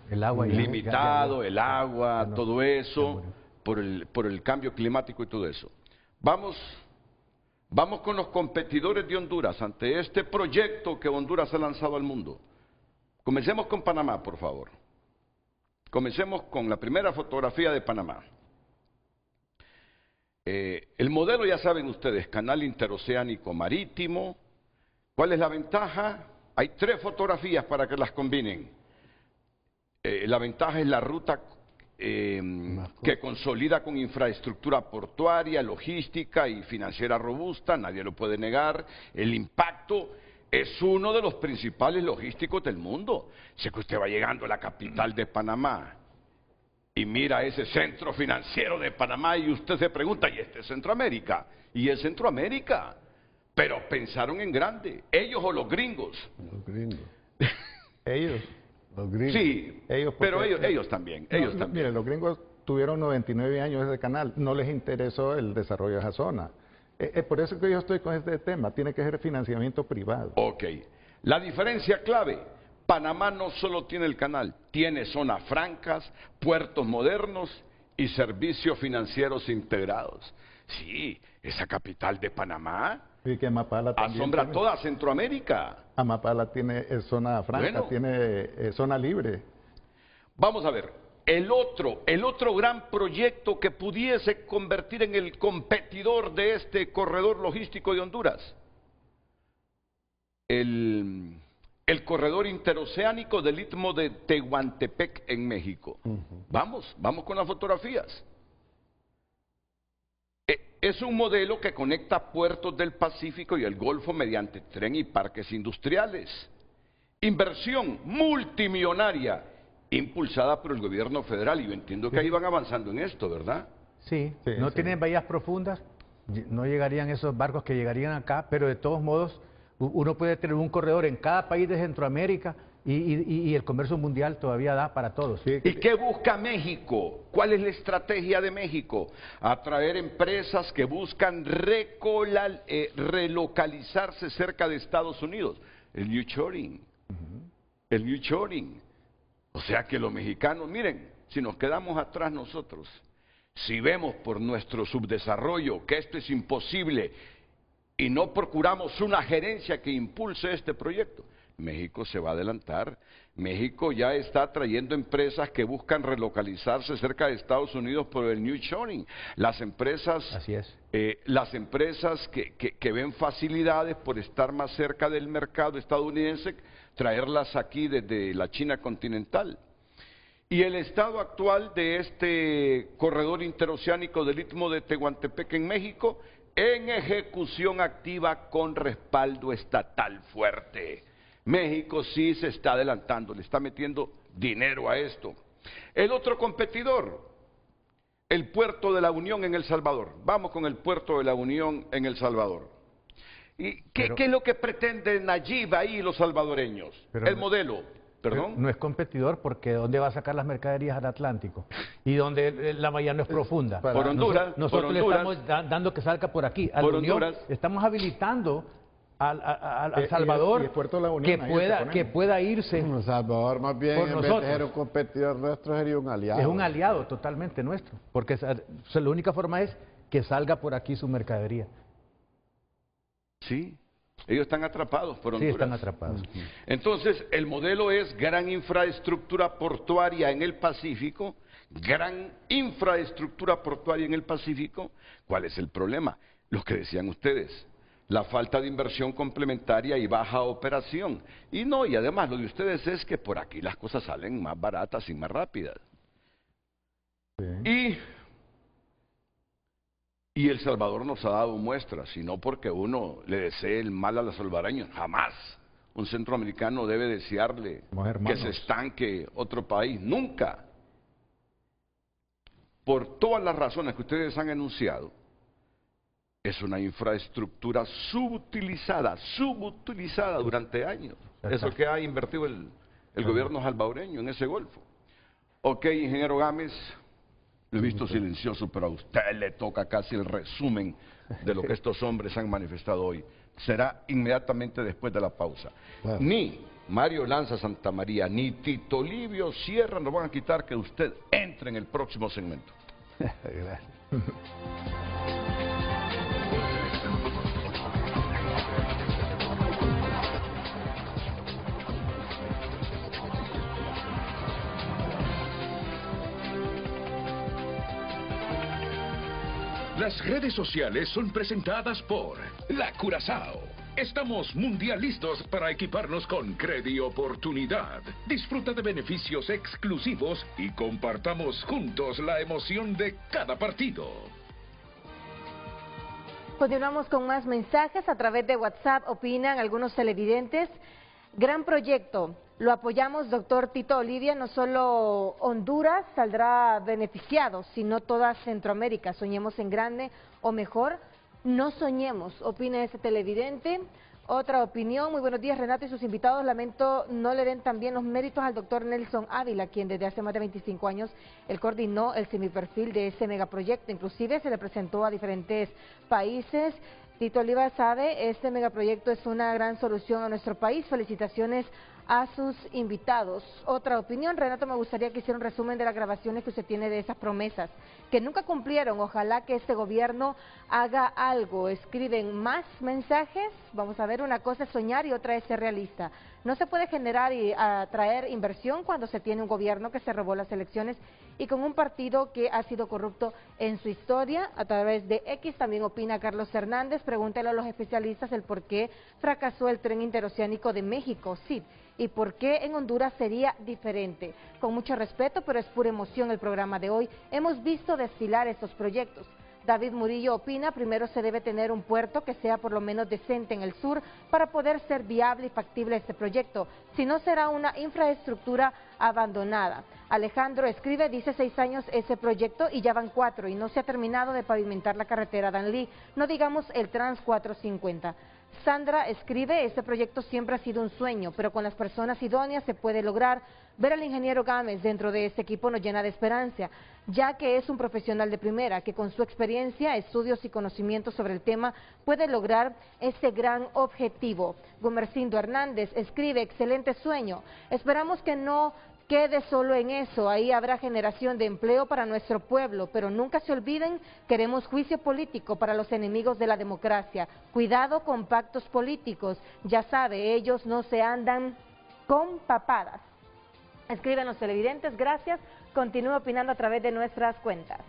el agua limitado, el agua, ya no, todo ya eso, murió. por el cambio climático y todo eso. Vamos con los competidores de Honduras ante este proyecto que Honduras ha lanzado al mundo. Comencemos con Panamá, por favor. Comencemos con la primera fotografía de Panamá. El modelo, ya saben ustedes, canal interoceánico marítimo. ¿Cuál es la ventaja? Hay 3 fotografías para que las combinen. La ventaja es la ruta que consolida con infraestructura portuaria, logística y financiera robusta, nadie lo puede negar. El impacto es uno de los principales logísticos del mundo. Sé que usted va llegando a la capital de Panamá y mira ese centro financiero de Panamá y usted se pregunta, ¿y este es Centroamérica? Y es Centroamérica, pero pensaron en grande, ellos o los gringos. Los gringos. Ellos. Los gringos. Sí, Ellos pero porque- ellos también, No, ellos no, también. mire, los gringos tuvieron 99 años ese canal, no les interesó el desarrollo de esa zona. Por eso que yo estoy con este tema, tiene que ser financiamiento privado. Ok, la diferencia clave, Panamá no solo tiene el canal, tiene zonas francas, puertos modernos y servicios financieros integrados. Sí, esa capital de Panamá Y que Amapala también asombra tiene- toda Centroamérica. Amapala tiene zona franca, Bueno. tiene zona libre. Vamos a ver, el otro gran proyecto que pudiese convertir en el competidor de este corredor logístico de Honduras. El corredor interoceánico del Istmo de Tehuantepec en México. Vamos con las fotografías. Es un modelo que conecta puertos del Pacífico y el Golfo mediante tren y parques industriales. Inversión multimillonaria impulsada por el gobierno federal. Y yo entiendo que ahí van avanzando en esto, ¿verdad? Sí, Sí, no sí. tienen bahías profundas, no llegarían esos barcos que llegarían acá, pero de todos modos uno puede tener un corredor en cada país de Centroamérica y el comercio mundial todavía da para todos. Sí, ¿Y qué busca México? ¿Cuál es la estrategia de México? Atraer empresas que buscan relocalizarse cerca de Estados Unidos. El nearshoring. El nearshoring. O sea que los mexicanos, miren, si nos quedamos atrás nosotros, si vemos por nuestro subdesarrollo que esto es imposible y no procuramos una gerencia que impulse este proyecto, México se va a adelantar. México ya está trayendo empresas que buscan relocalizarse cerca de Estados Unidos por el nearshoring. Las empresas, Así es. las empresas que ven facilidades por estar más cerca del mercado estadounidense, traerlas aquí desde la China continental. Y el estado actual de este corredor interoceánico del Istmo de Tehuantepec en México, en ejecución activa con respaldo estatal fuerte. México sí se está adelantando, le está metiendo dinero a esto. El otro competidor, el Puerto de la Unión en El Salvador. Vamos con el Puerto de la Unión en El Salvador. ¿Y qué es lo que pretende Nayib ahí los salvadoreños? Pero El no- modelo, perdón. No es competidor porque ¿dónde va a sacar las mercaderías al Atlántico? Y donde la bahía no es profunda. Por Honduras, Nosotros por le Honduras. estamos dando que salga por aquí. A Por la Unión, Honduras. estamos habilitando a Y el Salvador Puerto de la Unión, que ahí pueda, se pone. que pueda irse. El Salvador más bien, Por en vez de nosotros. ser un competidor nuestro, sería un aliado. Es un aliado totalmente nuestro. Porque la única forma es que salga por aquí su mercadería. Sí, ellos están atrapados por Sí, Honduras. están atrapados. Entonces, el modelo es gran infraestructura portuaria en el Pacífico, gran infraestructura portuaria en el Pacífico. ¿Cuál es el problema? Lo que decían ustedes, la falta de inversión complementaria y baja operación. Y no, y además lo de ustedes es que por aquí las cosas salen más baratas y más rápidas. Sí. Y El Salvador nos ha dado muestras, y no porque uno le desee el mal a los salvadoreños, jamás. un centroamericano debe desearle que se estanque otro país. Nunca. Por todas las razones que ustedes han enunciado, es una infraestructura subutilizada durante años. Eso que ha invertido el gobierno salvadoreño en ese golfo. Ok, ingeniero Gámez, lo he visto silencioso, pero a usted le toca casi el resumen de lo que estos hombres han manifestado hoy. Será inmediatamente después de la pausa. Claro. Ni Mario Lanza Santamaría, ni Tito Livio Sierra nos van a quitar que usted entre en el próximo segmento. Gracias. Las redes sociales son presentadas por La Curazao. Estamos mundialistas para equiparnos con Credi Oportunidad. Disfruta de beneficios exclusivos y compartamos juntos la emoción de cada partido. Continuamos con más mensajes a través de WhatsApp. Opinan algunos televidentes. Gran proyecto. Lo apoyamos, doctor Tito Olivia. No solo Honduras saldrá beneficiado, sino toda Centroamérica. Soñemos en grande, o mejor, no soñemos. Opina ese televidente. Otra opinión. Muy buenos días, Renato y sus invitados. Lamento no le den también los méritos al doctor Nelson Ávila, quien desde hace más de 25 años él coordinó el semiperfil de ese megaproyecto. Inclusive se le presentó a diferentes países. Tito Oliva sabe, este megaproyecto es una gran solución a nuestro país. Felicitaciones a sus invitados. Otra opinión, Renato, me gustaría que hiciera un resumen de las grabaciones que usted tiene de esas promesas, que nunca cumplieron. Ojalá que este gobierno haga algo. Escriben más mensajes. Vamos a ver, una cosa es soñar y otra es ser realista. No se puede generar y atraer inversión cuando se tiene un gobierno que se robó las elecciones y con un partido que ha sido corrupto en su historia. A través de X también opina Carlos Hernández. Pregúntale a los especialistas el por qué fracasó el tren interoceánico de México, sí, y por qué en Honduras sería diferente. Con mucho respeto, pero es pura emoción el programa de hoy. Hemos visto desfilar estos proyectos. David Murillo opina, primero se debe tener un puerto que sea por lo menos decente en el sur para poder ser viable y factible este proyecto, si no será una infraestructura abandonada. Alejandro escribe, dice 6 años ese proyecto y ya van 4 y no se ha terminado de pavimentar la carretera Danlí, no digamos el Trans 450. Sandra escribe, este proyecto siempre ha sido un sueño, pero con las personas idóneas se puede lograr. Ver al ingeniero Gámez dentro de este equipo nos llena de esperanza, ya que es un profesional de primera, que con su experiencia, estudios y conocimientos sobre el tema puede lograr ese gran objetivo. Gumercindo Hernández escribe, excelente sueño, esperamos que no quede solo en eso, ahí habrá generación de empleo para nuestro pueblo, pero nunca se olviden, queremos juicio político para los enemigos de la democracia. Cuidado con pactos políticos, ya sabe, ellos no se andan con papadas. Escriben los televidentes, gracias, continúa opinando a través de nuestras cuentas.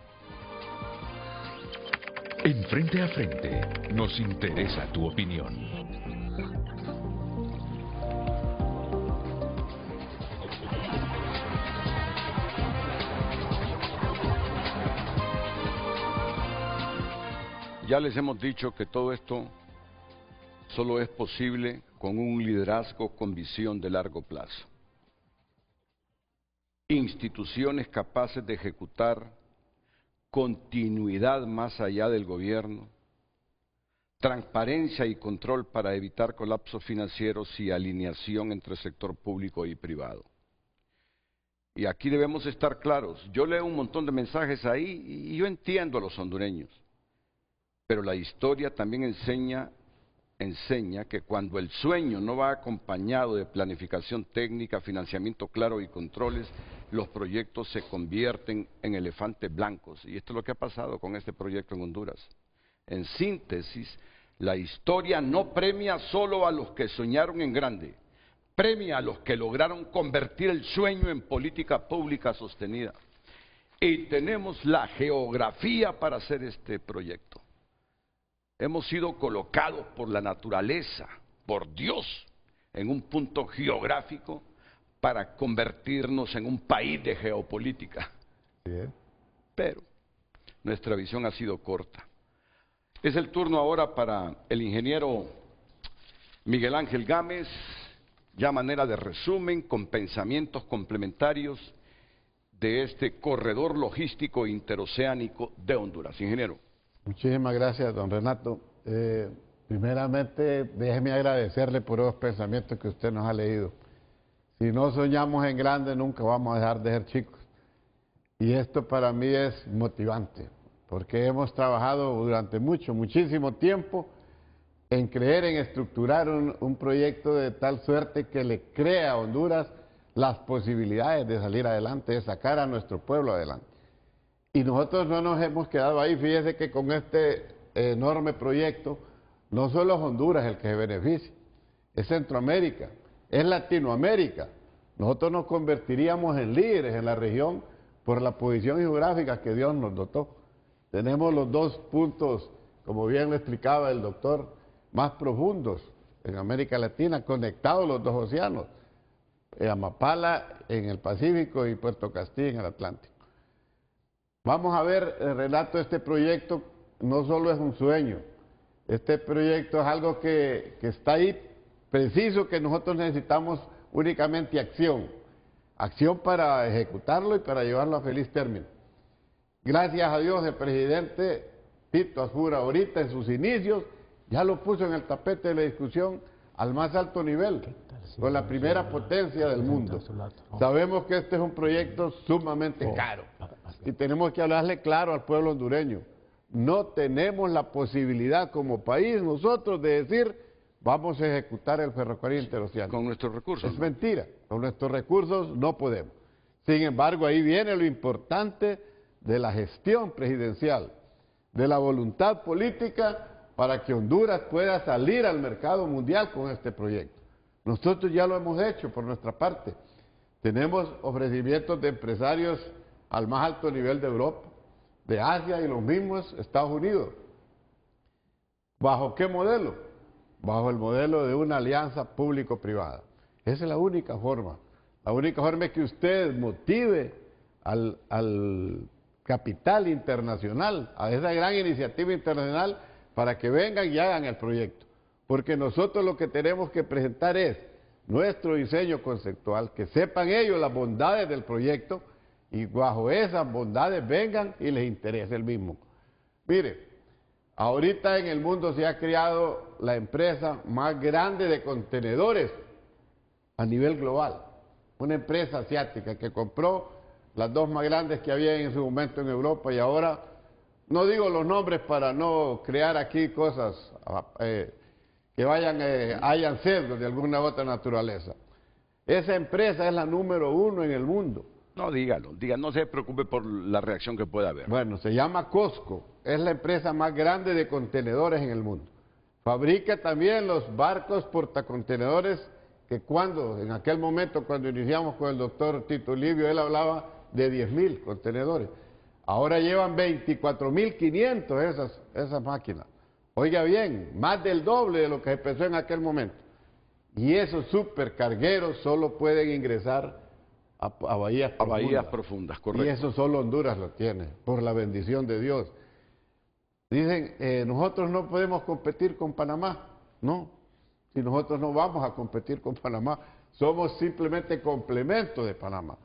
En Frente a Frente, nos interesa tu opinión. Ya les hemos dicho que todo esto solo es posible con un liderazgo con visión de largo plazo. Instituciones capaces de ejecutar continuidad más allá del gobierno, transparencia y control para evitar colapsos financieros y alineación entre sector público y privado. Y aquí debemos estar claros. Yo leo un montón de mensajes ahí y yo entiendo a los hondureños. Pero la historia también enseña que cuando el sueño no va acompañado de planificación técnica, financiamiento claro y controles, los proyectos se convierten en elefantes blancos. Y esto es lo que ha pasado con este proyecto en Honduras. En síntesis, la historia no premia solo a los que soñaron en grande, premia a los que lograron convertir el sueño en política pública sostenida. Y tenemos la geografía para hacer este proyecto. Hemos sido colocados por la naturaleza, por Dios, en un punto geográfico para convertirnos en un país de geopolítica. Bien. Pero nuestra visión ha sido corta. Es el turno ahora para el ingeniero Miguel Ángel Gámez, ya a manera de resumen, con pensamientos complementarios de este corredor logístico interoceánico de Honduras. Ingeniero. Muchísimas gracias, don Renato. Primeramente, déjeme agradecerle por los pensamientos que usted nos ha leído. Si no soñamos en grande, nunca vamos a dejar de ser chicos. Y esto para mí es motivante, porque hemos trabajado durante muchísimo tiempo en creer, en estructurar un proyecto de tal suerte que le crea a Honduras las posibilidades de salir adelante, de sacar a nuestro pueblo adelante. Y nosotros no nos hemos quedado ahí. Fíjese que con este enorme proyecto, no solo es Honduras el que se beneficia, es Centroamérica, es Latinoamérica. Nosotros nos convertiríamos en líderes en la región por la posición geográfica que Dios nos dotó. Tenemos los dos puntos, como bien lo explicaba el doctor, más profundos en América Latina, conectados los dos océanos, Amapala en el Pacífico y Puerto Castillo en el Atlántico. Vamos a ver, Renato, este proyecto no solo es un sueño, este proyecto es algo que está ahí, preciso, que nosotros necesitamos únicamente acción, acción para ejecutarlo y para llevarlo a feliz término. Gracias a Dios el presidente Tito Asfura ahorita en sus inicios ya lo puso en el tapete de la discusión al más alto nivel, con la primera potencia del mundo. Sabemos que este es un proyecto sumamente caro y tenemos que hablarle claro al pueblo hondureño. No tenemos la posibilidad como país nosotros de decir vamos a ejecutar el ferrocarril interoceánico. Con nuestros recursos. Es mentira, con nuestros recursos no podemos. Sin embargo, ahí viene lo importante de la gestión presidencial, de la voluntad política para que Honduras pueda salir al mercado mundial con este proyecto. Nosotros ya lo hemos hecho por nuestra parte. Tenemos ofrecimientos de empresarios al más alto nivel de Europa, de Asia y los mismos Estados Unidos. ¿Bajo qué modelo? Bajo el modelo de una alianza público-privada. Esa es la única forma. La única forma es que usted motive al capital internacional, a esa gran iniciativa internacional, para que vengan y hagan el proyecto. Porque nosotros lo que tenemos que presentar es nuestro diseño conceptual, que sepan ellos las bondades del proyecto y bajo esas bondades vengan y les interese el mismo. Mire, ahorita en el mundo se ha creado la empresa más grande de contenedores a nivel global. Una empresa asiática que compró las dos más grandes que había en su momento en Europa y ahora, no digo los nombres para no crear aquí cosas que hayan sesgos de alguna otra naturaleza. Esa empresa es la número 1 en el mundo. No, dígalo, no se preocupe por la reacción que pueda haber. Bueno, se llama COSCO, es la empresa más grande de contenedores en el mundo. Fabrica también los barcos portacontenedores que en aquel momento, cuando iniciamos con el doctor Tito Livio, él hablaba de 10.000 contenedores. Ahora llevan 24.500 esas máquinas. Oiga bien, más del doble de lo que empezó en aquel momento. Y esos supercargueros solo pueden ingresar a bahías profundas. A bahías profundas, correcto. Y eso solo Honduras lo tiene, por la bendición de Dios. Dicen, nosotros no podemos competir con Panamá. No, si nosotros no vamos a competir con Panamá, somos simplemente complemento de Panamá.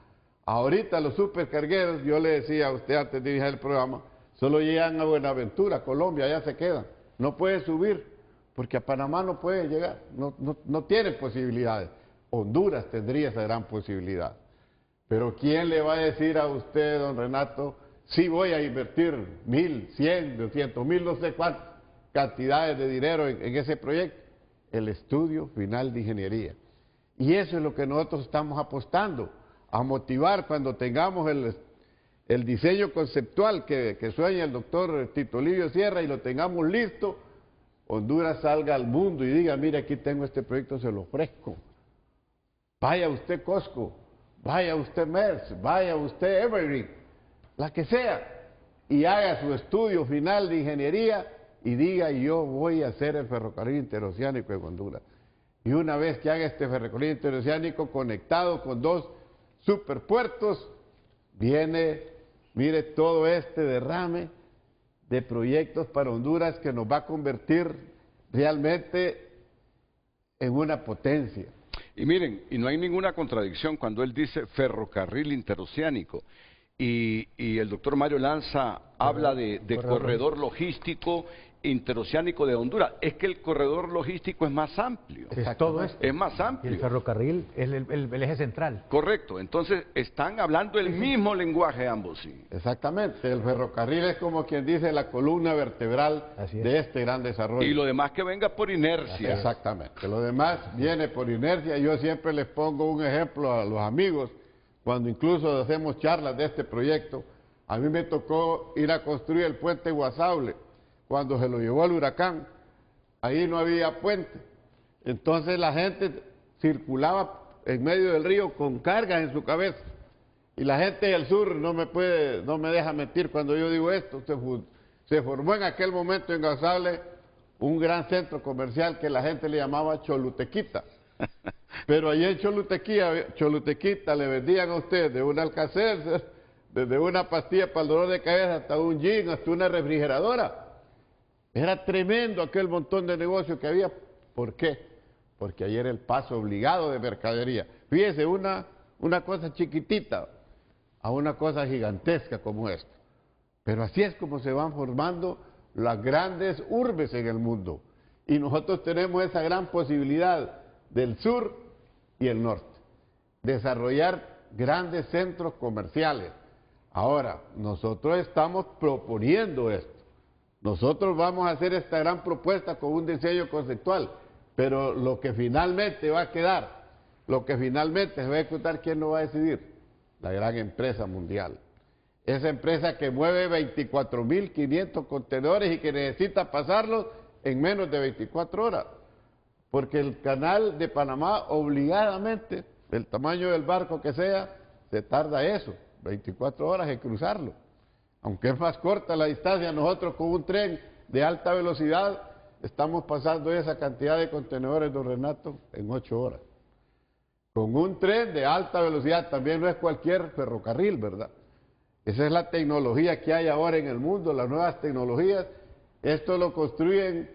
Ahorita los supercargueros, yo le decía a usted antes de iniciar el programa, solo llegan a Buenaventura, Colombia, allá se quedan. No puede subir, porque a Panamá no puede llegar, no tiene posibilidades. Honduras tendría esa gran posibilidad. Pero ¿quién le va a decir a usted, don Renato, sí voy a invertir 1.000, 100, 200.000, no sé cuántas cantidades de dinero en ese proyecto? El estudio final de ingeniería. Y eso es lo que nosotros estamos apostando, a motivar cuando tengamos el diseño conceptual que sueña el doctor Tito Livio Sierra y lo tengamos listo, Honduras salga al mundo y diga, mire, aquí tengo este proyecto, se lo ofrezco. Vaya usted Costco, vaya usted Maersk, vaya usted Evergreen, la que sea, y haga su estudio final de ingeniería y diga, yo voy a hacer el ferrocarril interoceánico en Honduras. Y una vez que haga este ferrocarril interoceánico conectado con 2 superpuertos, viene, mire, todo este derrame de proyectos para Honduras que nos va a convertir realmente en una potencia. Y miren, y no hay ninguna contradicción cuando él dice ferrocarril interoceánico. Y el doctor Mario Lanza habla de corredor logístico interoceánico de Honduras. Es que el corredor logístico es más amplio. Es todo esto. Es más Y amplio. el ferrocarril es el eje central. Correcto. Entonces, están hablando el mismo lenguaje ambos, sí. Exactamente, el ferrocarril es como quien dice la columna vertebral Así es. de este gran desarrollo. Y lo demás que venga por inercia. Exactamente, lo demás viene por inercia. Yo siempre les pongo un ejemplo a los amigos, cuando incluso hacemos charlas de este proyecto. A mí me tocó ir a construir el puente Guasable, cuando se lo llevó el huracán. Ahí no había puente, entonces la gente circulaba en medio del río con cargas en su cabeza. Y la gente del sur no me deja mentir cuando yo digo esto. Se formó en aquel momento en Guasable un gran centro comercial que la gente le llamaba Cholutequita. Pero allí en Cholutequita le vendían a usted de un Alka-Seltzer, desde una pastilla para el dolor de cabeza hasta un gin, hasta una refrigeradora. Era tremendo aquel montón de negocios que había. ¿Por qué? Porque ayer era el paso obligado de mercadería. Fíjese, una cosa chiquitita a una cosa gigantesca como esta. Pero así es como se van formando las grandes urbes en el mundo. Y nosotros tenemos esa gran posibilidad del sur y el norte. Desarrollar grandes centros comerciales. Ahora, nosotros estamos proponiendo esto. Nosotros vamos a hacer esta gran propuesta con un diseño conceptual, pero lo que finalmente va a quedar, lo que finalmente se va a ejecutar, ¿quién lo va a decidir? La gran empresa mundial. Esa empresa que mueve 24.500 contenedores y que necesita pasarlos en menos de 24 horas. Porque el canal de Panamá, obligadamente, del tamaño del barco que sea, se tarda eso, 24 horas en cruzarlo. Aunque es más corta la distancia, nosotros con un tren de alta velocidad estamos pasando esa cantidad de contenedores, don Renato, en 8 horas. Con un tren de alta velocidad, también no es cualquier ferrocarril, ¿verdad? Esa es la tecnología que hay ahora en el mundo, las nuevas tecnologías. Esto lo construyen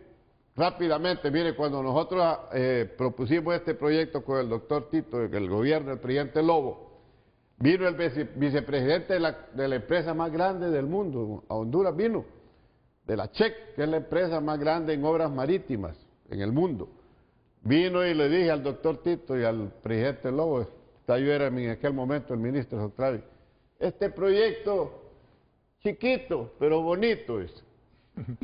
rápidamente. Mire, cuando nosotros propusimos este proyecto con el doctor Tito, el gobierno, el presidente Lobo, vino el vicepresidente de la empresa más grande del mundo, a Honduras vino, de la CHEC, que es la empresa más grande en obras marítimas en el mundo. Vino y le dije al doctor Tito y al presidente Lobo, yo era en aquel momento el ministro Sotravi, este proyecto chiquito, pero bonito es.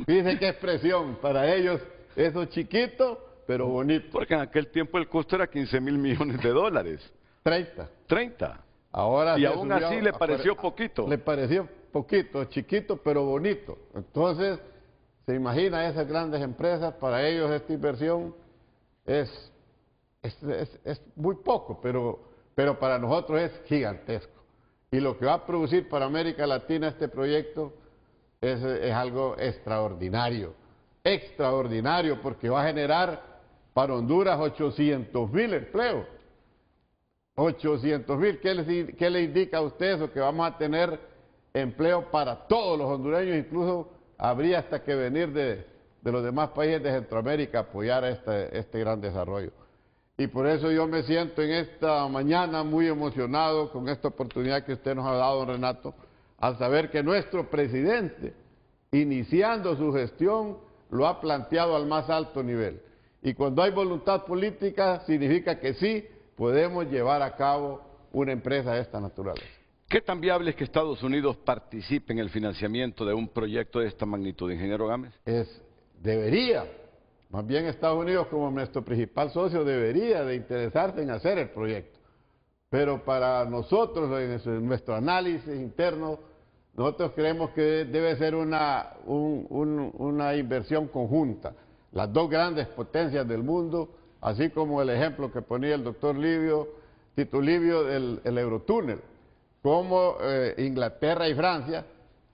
Fíjense qué expresión, para ellos eso chiquito, pero bonito. Porque en aquel tiempo el costo era 15.000 millones de dólares. 30. Ahora y aún así le pareció poquito. Le pareció poquito, chiquito, pero bonito. Entonces, se imagina esas grandes empresas, para ellos esta inversión es muy poco, pero para nosotros es gigantesco. Y lo que va a producir para América Latina este proyecto es algo extraordinario. Extraordinario, porque va a generar para Honduras 800.000 empleos. 800.000, ¿qué le indica a usted eso? Que vamos a tener empleo para todos los hondureños, incluso habría hasta que venir de los demás países de Centroamérica a apoyar este gran desarrollo. Y por eso yo me siento en esta mañana muy emocionado con esta oportunidad que usted nos ha dado, don Renato, al saber que nuestro presidente, iniciando su gestión, lo ha planteado al más alto nivel. Y cuando hay voluntad política, significa que sí podemos llevar a cabo una empresa de esta naturaleza. ¿Qué tan viable es que Estados Unidos participe en el financiamiento de un proyecto de esta magnitud, ingeniero Gámez? Debería. Más bien Estados Unidos, como nuestro principal socio, debería de interesarse en hacer el proyecto. Pero para nosotros, en nuestro análisis interno, nosotros creemos que debe ser una inversión conjunta. Las dos grandes potencias del mundo, así como el ejemplo que ponía el doctor Tito Livio del Eurotúnel, como Inglaterra y Francia,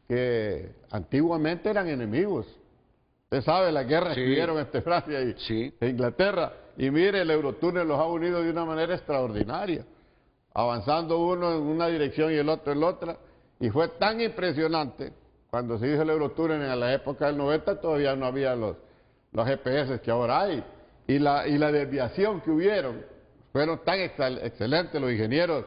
que antiguamente eran enemigos. Usted sabe la guerra que tuvieron entre Francia e Inglaterra. Y mire, el Eurotúnel los ha unido de una manera extraordinaria, avanzando uno en una dirección y el otro en la otra. Y fue tan impresionante, cuando se hizo el Eurotúnel en la época del 90, todavía no había los GPS que ahora hay. Y la desviación que hubieron Fueron tan excelentes los ingenieros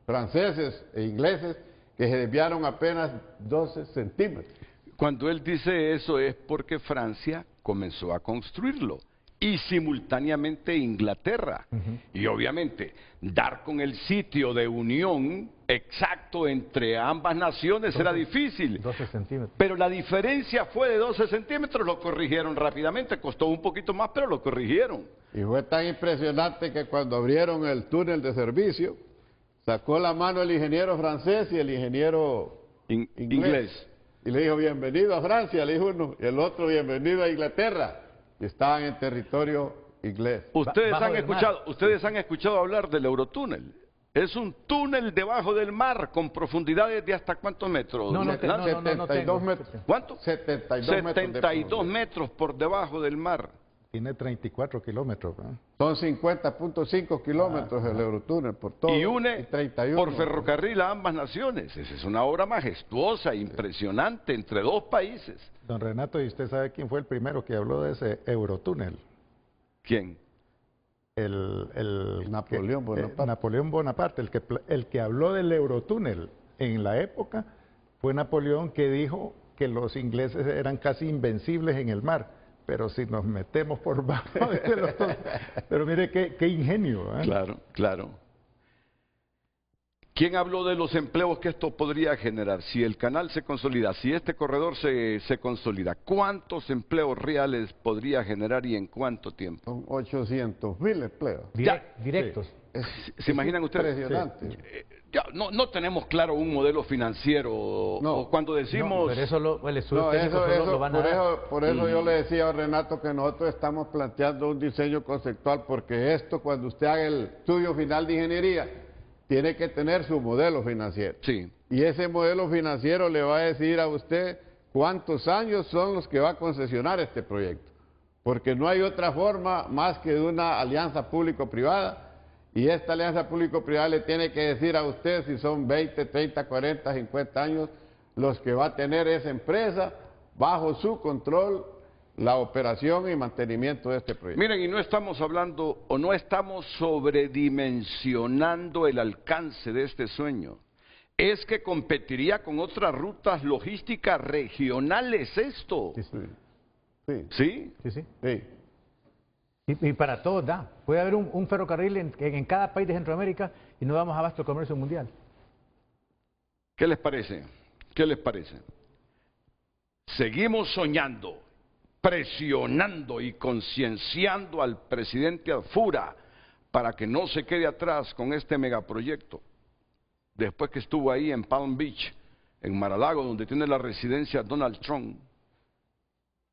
franceses e ingleses que se desviaron apenas 12 centímetros. Cuando él dice eso es porque Francia comenzó a construirlo y simultáneamente Inglaterra. Y obviamente dar con el sitio de unión exacto entre ambas naciones era difícil. 12 centímetros. Pero la diferencia fue de 12 centímetros, lo corrigieron rápidamente, costó un poquito más, pero lo corrigieron. Y fue tan impresionante que cuando abrieron el túnel de servicio, sacó la mano el ingeniero francés y el ingeniero inglés. Y le dijo, bienvenido a Francia, le dijo uno, y el otro, bienvenido a Inglaterra. Y estaban en territorio inglés. Ustedes han escuchado hablar del Eurotúnel. Es un túnel debajo del mar con profundidades de hasta ¿cuántos metros? No, 72 metros. ¿Cuánto? 72 metros por debajo del mar. Tiene 34 kilómetros. ¿no? Son 50.5 kilómetros el Eurotúnel por todo. Y une 31, por ferrocarril a ambas naciones. Esa es una obra majestuosa, impresionante, entre dos países. Don Renato, ¿y usted sabe quién fue el primero que habló de ese Eurotúnel? ¿Quién? Napoleón Bonaparte. Napoleón Bonaparte, el que habló del Eurotúnel en la época fue Napoleón, que dijo que los ingleses eran casi invencibles en el mar, pero si nos metemos por bajo de los dos. Pero mire qué ingenio. ¿eh? Claro, claro. ¿Quién habló de los empleos que esto podría generar? Si el canal se consolida, si este corredor se consolida, ¿cuántos empleos reales podría generar y en cuánto tiempo? Son 800.000 empleos. Directos. Sí. ¿Se imaginan ustedes? Impresionante. Ya, no tenemos claro un modelo financiero. O cuando decimos... pero eso el estudio técnico lo van a dar. Por eso yo le decía a Renato que nosotros estamos planteando un diseño conceptual, porque esto, cuando usted haga el estudio final de ingeniería, tiene que tener su modelo financiero. Sí. Y ese modelo financiero le va a decir a usted cuántos años son los que va a concesionar este proyecto. Porque no hay otra forma más que de una alianza público-privada. Y esta alianza público-privada le tiene que decir a usted si son 20, 30, 40, 50 años los que va a tener esa empresa bajo su control, la operación y mantenimiento de este proyecto. Miren, y no estamos hablando o no estamos sobredimensionando el alcance de este sueño. Es que competiría con otras rutas logísticas regionales esto. ¿Sí? Sí. Y para todos da. Puede haber un ferrocarril en cada país de Centroamérica y no damos abasto al comercio mundial. ¿Qué les parece? ¿Qué les parece? Seguimos soñando, presionando y concienciando al presidente Alfura para que no se quede atrás con este megaproyecto. Después que estuvo ahí en Palm Beach, en Mar-a-Lago, donde tiene la residencia Donald Trump,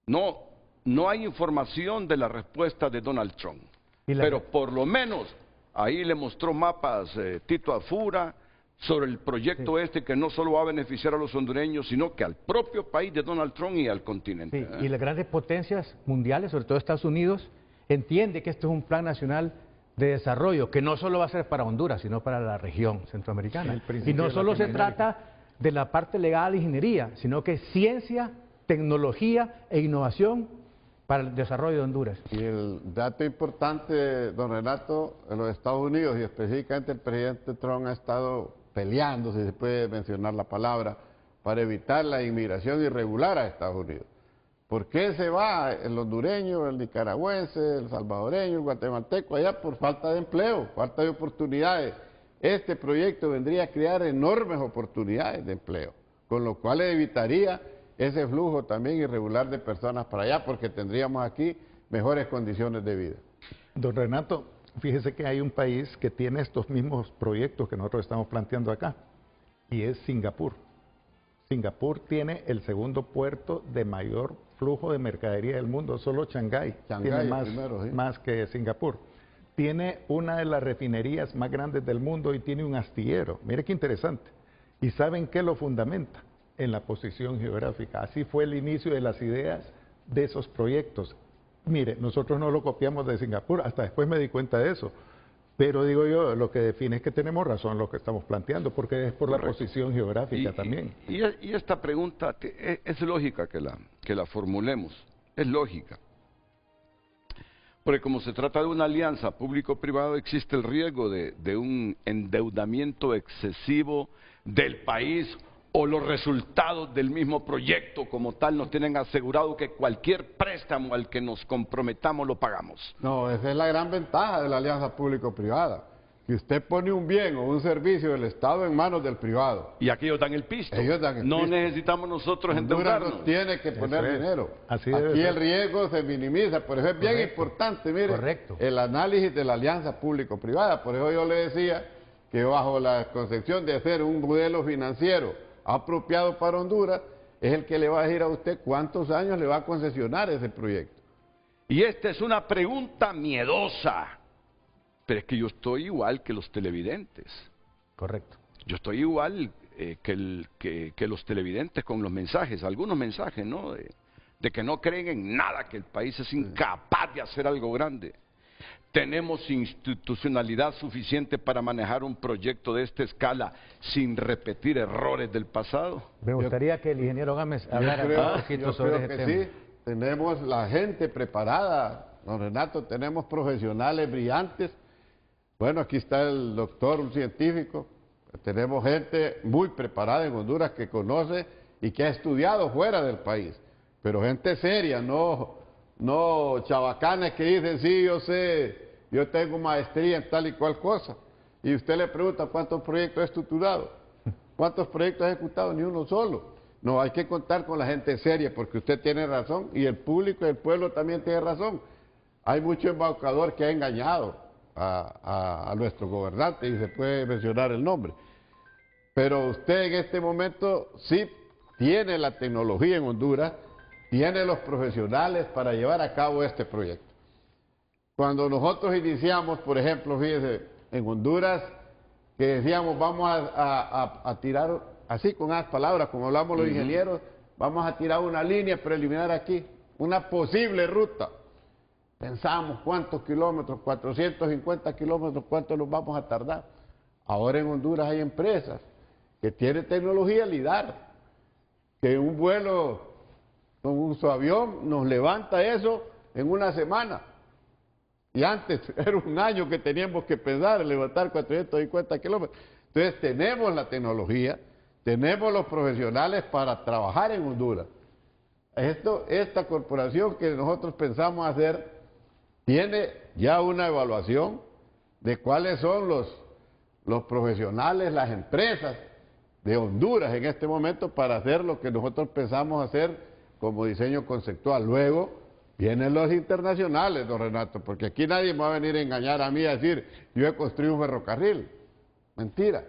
no hay información de la respuesta de Donald Trump. Pero por lo menos ahí le mostró mapas Tito Alfura sobre el proyecto que no solo va a beneficiar a los hondureños, sino que al propio país de Donald Trump y al continente. Y las grandes potencias mundiales, sobre todo Estados Unidos, entiende que esto es un plan nacional de desarrollo, que no solo va a ser para Honduras, sino para la región centroamericana. Y no solo se trata de la parte legal de ingeniería, sino que ciencia, tecnología e innovación para el desarrollo de Honduras. Y el dato importante, don Renato, en los Estados Unidos y específicamente el presidente Trump ha estado peleando, si se puede mencionar la palabra, para evitar la inmigración irregular a Estados Unidos. ¿Por qué se va el hondureño, el nicaragüense, el salvadoreño, el guatemalteco allá? Por falta de empleo, falta de oportunidades. Este proyecto vendría a crear enormes oportunidades de empleo, con lo cual evitaría ese flujo también irregular de personas para allá, porque tendríamos aquí mejores condiciones de vida. Don Renato, fíjese que hay un país que tiene estos mismos proyectos que nosotros estamos planteando acá, y es Singapur. Singapur tiene el segundo puerto de mayor flujo de mercadería del mundo, solo Shanghái tiene más que Singapur. Tiene una de las refinerías más grandes del mundo y tiene un astillero. Mire qué interesante. ¿Y saben qué lo fundamenta? En la posición geográfica. Así fue el inicio de las ideas de esos proyectos. Mire, nosotros no lo copiamos de Singapur, hasta después me di cuenta de eso. Pero digo yo, lo que define es que tenemos razón lo que estamos planteando, porque es por la posición geográfica también. Y esta pregunta es lógica que la formulemos, es lógica. Porque como se trata de una alianza público-privado, existe el riesgo de un endeudamiento excesivo del país, o los resultados del mismo proyecto como tal nos tienen asegurado que cualquier préstamo al que nos comprometamos lo pagamos. No, esa es la gran ventaja de la alianza público-privada. Que usted pone un bien o un servicio del Estado en manos del privado. Y aquí ellos dan el pisto. Ellos dan el no pisto. necesitamos nosotros Honduras endeudarnos. no tiene que poner dinero. Así debe Aquí ser. el riesgo se minimiza. Por eso es bien Correcto. importante, mire, Correcto. el análisis de la alianza público-privada. Por eso yo le decía que bajo la concepción de hacer un modelo financiero apropiado para Honduras, es el que le va a decir a usted cuántos años le va a concesionar ese proyecto. Y esta es una pregunta miedosa. Pero es que yo estoy igual que los televidentes. Correcto. Yo estoy igual que los televidentes con los mensajes, algunos mensajes, ¿no? De que no creen en nada, que el país es incapaz de hacer algo grande. ¿Tenemos institucionalidad suficiente para manejar un proyecto de esta escala sin repetir errores del pasado? Me gustaría que el ingeniero Gámez hablara un poquito sobre ese tema. Sí, tenemos la gente preparada, don Renato, tenemos profesionales brillantes. Bueno, aquí está el doctor, un científico. Tenemos gente muy preparada en Honduras que conoce y que ha estudiado fuera del país. Pero gente seria, no chavacanes que dicen, sí, yo sé, yo tengo maestría en tal y cual cosa. Y usted le pregunta cuántos proyectos ha estructurado, cuántos proyectos ha ejecutado, ni uno solo. No, hay que contar con la gente seria, porque usted tiene razón y el público y el pueblo también tiene razón. Hay mucho embaucador que ha engañado a nuestro gobernante y se puede mencionar el nombre. Pero usted en este momento sí tiene la tecnología en Honduras, tiene los profesionales para llevar a cabo este proyecto. Cuando nosotros iniciamos, por ejemplo, fíjese, en Honduras, que decíamos vamos a tirar, así con las palabras, como hablamos los ingenieros, vamos a tirar una línea preliminar aquí, una posible ruta. Pensamos cuántos kilómetros, 450 kilómetros, cuánto nos vamos a tardar. Ahora en Honduras hay empresas que tienen tecnología LIDAR, que un vuelo con un subavión nos levanta eso en una semana. Y antes era un año que teníamos que pensar en levantar 450 kilómetros. Entonces tenemos la tecnología, tenemos los profesionales para trabajar en Honduras. Esta corporación que nosotros pensamos hacer tiene ya una evaluación de cuáles son los profesionales, las empresas de Honduras en este momento para hacer lo que nosotros pensamos hacer como diseño conceptual. Luego vienen los internacionales, don Renato, porque aquí nadie me va a venir a engañar a mí a decir, yo he construido un ferrocarril. Mentira.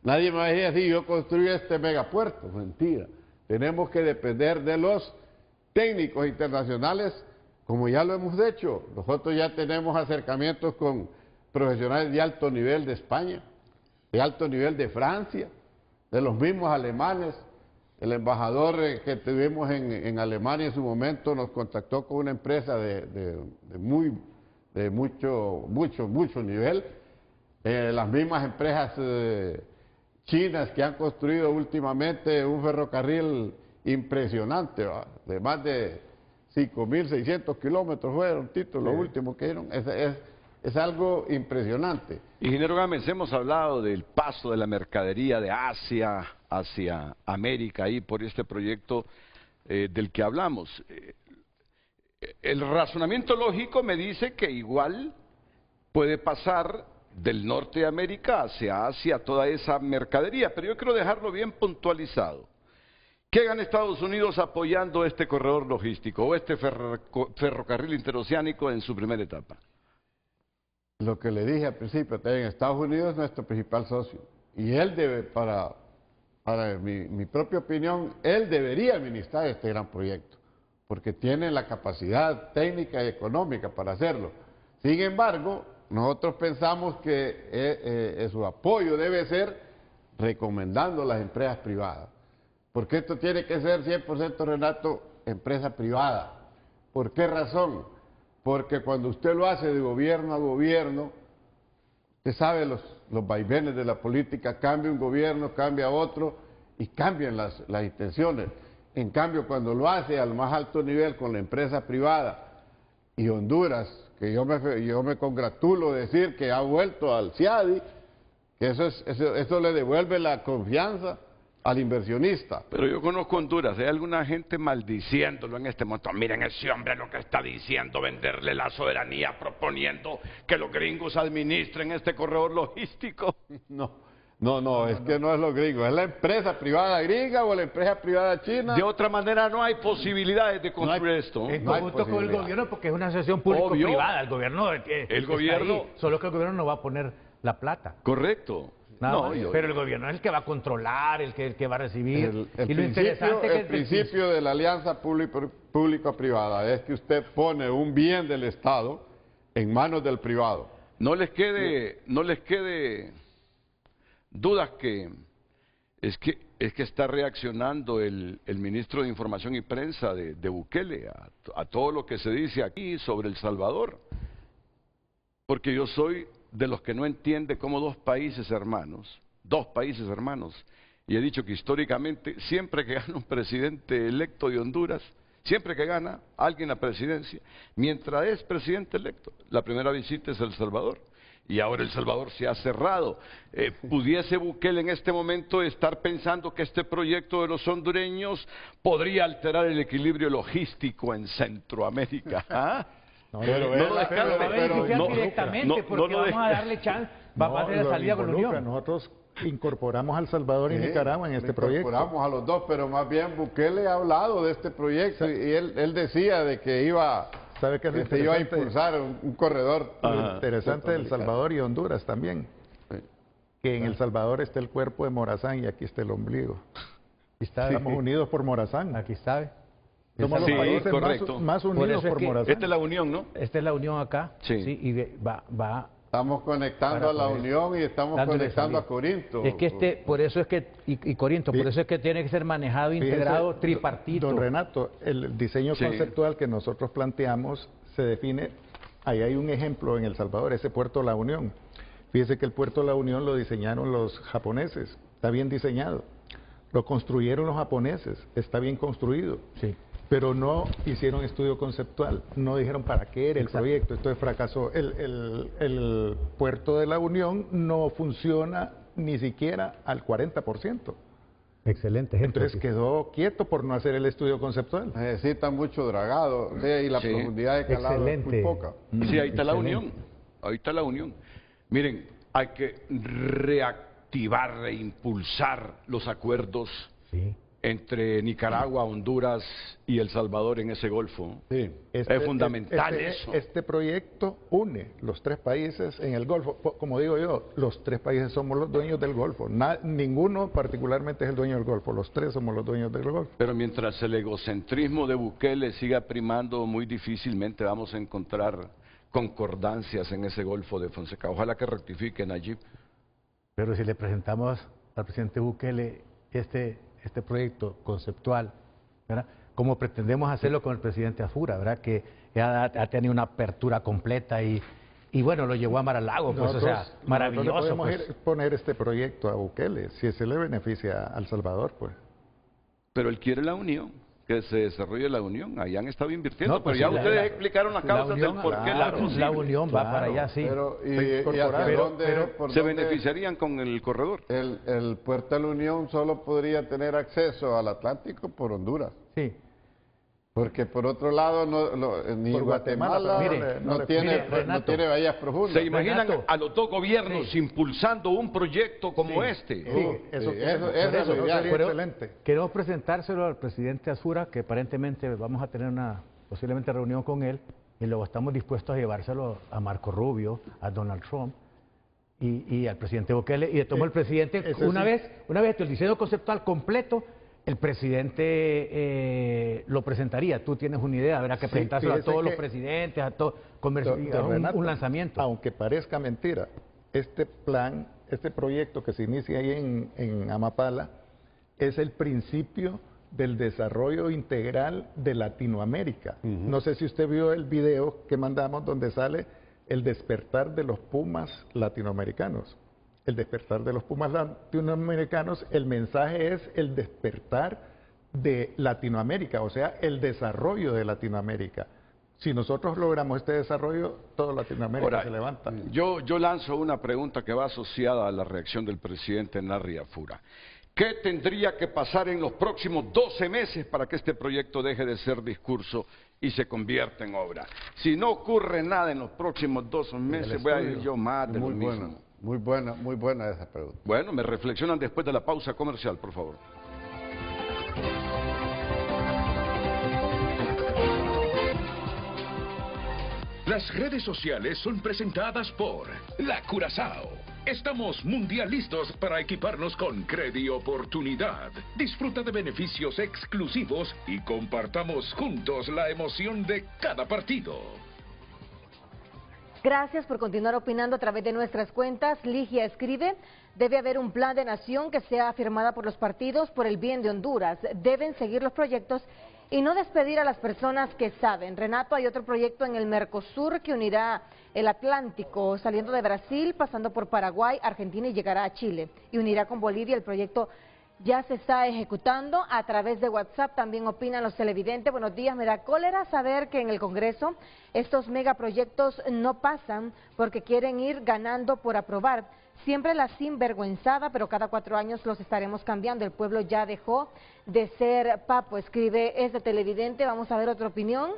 Nadie me va a decir así, yo construí este megapuerto. Mentira. Tenemos que depender de los técnicos internacionales, como ya lo hemos hecho. Nosotros ya tenemos acercamientos con profesionales de alto nivel de España, de alto nivel de Francia, de los mismos alemanes. El embajador que tuvimos en Alemania en su momento nos contactó con una empresa de mucho nivel. Las mismas empresas chinas que han construido últimamente un ferrocarril impresionante, ¿va? De más de 5.600 kilómetros fueron, Tito, lo último que dieron. Es algo impresionante. Ingeniero Gámez, hemos hablado del paso de la mercadería de Asia hacia América ahí por este proyecto del que hablamos. El razonamiento lógico me dice que igual puede pasar del norte de América hacia Asia toda esa mercadería, pero yo quiero dejarlo bien puntualizado. ¿Qué gana Estados Unidos apoyando este corredor logístico o este ferrocarril interoceánico en su primera etapa? Lo que le dije al principio, también Estados Unidos es nuestro principal socio. Y él debe, para mi propia opinión, él debería administrar este gran proyecto, porque tiene la capacidad técnica y económica para hacerlo. Sin embargo, nosotros pensamos que su apoyo debe ser recomendando a las empresas privadas, porque esto tiene que ser 100%, Renato, empresa privada. ¿Por qué razón? Porque cuando usted lo hace de gobierno a gobierno, usted sabe los vaivenes de la política, cambia un gobierno, cambia otro y cambian las intenciones. En cambio, cuando lo hace al más alto nivel con la empresa privada y Honduras, que yo me congratulo de decir que ha vuelto al CIADI, que eso le devuelve la confianza al inversionista. Pero yo conozco Honduras, hay alguna gente maldiciéndolo en este momento. Miren ese hombre lo que está diciendo, venderle la soberanía, proponiendo que los gringos administren este corredor logístico. No, es que no es los gringos, es la empresa privada gringa o la empresa privada china. De otra manera no hay posibilidades de construir esto. En No hay conjunto con el posibilidad. gobierno, porque es una asociación público-privada. El gobierno está gobierno- ahí, solo que el gobierno no va a poner la plata. Correcto. Nada No, más. yo- Pero el gobierno es el que va a controlar, el que va a recibir. El y lo interesante que el principio de la alianza público-privada es que usted pone un bien del Estado en manos del privado. no les quede dudas que está reaccionando el ministro de Información y Prensa de Bukele a todo lo que se dice aquí sobre El Salvador. Porque yo soy de los que no entiende cómo dos países hermanos, y he dicho que históricamente, siempre que gana un presidente electo de Honduras, siempre que gana alguien la presidencia, mientras es presidente electo, la primera visita es El Salvador. Y ahora El Salvador se ha cerrado. ¿Pudiese Bukele en este momento estar pensando que este proyecto de los hondureños podría alterar el equilibrio logístico en Centroamérica? ¿Ah? No, No lo descarte. va a beneficiar No, directamente, no, porque no lo vamos a deja. darle chance, va a tener lo salida con la involucra. Unión. Nosotros incorporamos a El Salvador y Nicaragua en este proyecto. Incorporamos a los dos, pero más bien Bukele ha hablado de este proyecto y él decía de que iba, ¿Sabe qué es lo que se iba a interesante? impulsar un corredor. Lo interesante de El Salvador y Honduras también, Sí. que en El Salvador está el cuerpo de Morazán y aquí está el ombligo. Aquí está, Estamos unidos por Morazán. aquí está. Somos Sí, los países correcto. más Por unidos eso es por que Morazán. Esta es la unión, ¿no? Esta es la unión acá. Sí. Y va Estamos conectando Para a la poder- Unión y estamos dándole conectando salida. a Corinto. Es que por eso es que, y Corinto, por eso es que tiene que ser manejado, Fíjese, integrado, tripartito. Don Renato, el diseño Sí. conceptual que nosotros planteamos se define, ahí hay un ejemplo en El Salvador, ese puerto La Unión. Fíjese que el puerto La Unión lo diseñaron los japoneses, está bien diseñado. Lo construyeron los japoneses, está bien construido. Sí. Pero no hicieron estudio conceptual, no dijeron para qué era el Exacto. proyecto, entonces fracasó. El puerto de La Unión no funciona ni siquiera al 40%. Excelente ejemplo. Entonces quedó quieto por no hacer el estudio conceptual. Necesita mucho dragado, o sea, y la Sí. profundidad de calado es Excelente. muy poca. Sí, ahí está la Excelente. unión. Ahí está la unión. Miren, hay que reactivar e impulsar los acuerdos Sí. entre Nicaragua, Honduras y El Salvador en ese Golfo. Sí. Es fundamental eso. Este proyecto une los tres países en el Golfo. Como digo yo, los tres países somos los dueños del Golfo. Ninguno particularmente es el dueño del Golfo. Los tres somos los dueños del Golfo. Pero mientras el egocentrismo de Bukele siga primando, muy difícilmente vamos a encontrar concordancias en ese Golfo de Fonseca. Ojalá que rectifiquen allí. Pero si le presentamos al presidente Bukele este proyecto conceptual, ¿verdad? Como pretendemos hacerlo con el presidente Afura, ¿verdad? Que ya ha tenido una apertura completa y bueno, lo llevó a Mar-a-Lago, pues, o sea, Nosotros maravilloso. le podemos Pues. poner este proyecto a Bukele, si se le beneficia al Salvador, pues. Pero él quiere la unión, que se desarrolle la unión. Allá han estado invirtiendo, No, pues pero ya sí, ustedes explicaron las causas unión, del por qué claro, la posible. la unión va para allá, sí. Pero, Se ¿y incorporaron, hacia dónde, por Se dónde beneficiarían con el corredor. el puerto de la Unión solo podría tener acceso al Atlántico por Honduras? Sí. Porque por otro lado, ni Por Guatemala, Guatemala, mire, no tiene Renato, bahías profundas. ¿Se imaginan Renato. a los dos gobiernos impulsando un proyecto como este? Eso sí, queremos. eso Por es lo ideal. sería Pero excelente. queremos presentárselo al presidente Azura, que aparentemente vamos a tener una posiblemente reunión con él, y luego estamos dispuestos a llevárselo a Marco Rubio, a Donald Trump y al presidente Bukele. Y de tomo el presidente, eso una sí. vez el diseño conceptual completo, el presidente lo presentaría. Tú tienes una idea, habrá que Sí, presentárselo a fíjese todos los que- presidentes, a todos, Don Renato, un lanzamiento. Aunque parezca mentira, este plan, este proyecto que se inicia ahí en Amapala, es el principio del desarrollo integral de Latinoamérica. No sé si usted vio el video que mandamos donde sale el despertar de los Pumas latinoamericanos. El despertar de los Pumas latinoamericanos, el mensaje es el despertar de Latinoamérica, o sea, el desarrollo de Latinoamérica. Si nosotros logramos este desarrollo, toda Latinoamérica Ahora, se levanta. Yo lanzo una pregunta que va asociada a la reacción del presidente Narri Afura. ¿Qué tendría que pasar en los próximos 12 meses para que este proyecto deje de ser discurso y se convierta en obra? Si no ocurre nada en los próximos 12 meses, voy a ir yo más de lo mismo. Muy buena esa pregunta. Bueno, me reflexionan después de la pausa comercial, por favor. Las redes sociales son presentadas por La Curazao. Estamos mundialistas para equiparnos con Credi Oportunidad. Disfruta de beneficios exclusivos y compartamos juntos la emoción de cada partido. Gracias por continuar opinando a través de nuestras cuentas. Ligia escribe, debe haber un plan de nación que sea firmada por los partidos por el bien de Honduras. Deben seguir los proyectos y no despedir a las personas que saben. Renato, hay otro proyecto en el Mercosur que unirá el Atlántico, saliendo de Brasil, pasando por Paraguay, Argentina y llegará a Chile. Y unirá con Bolivia. El proyecto ya se está ejecutando. A través de WhatsApp también opinan los televidentes. Buenos días, me da cólera saber que en el Congreso estos megaproyectos no pasan porque quieren ir ganando por aprobar. Siempre la sinvergüenzada, pero cada 4 años los estaremos cambiando. El pueblo ya dejó de ser papo, escribe este televidente. Vamos a ver otra opinión.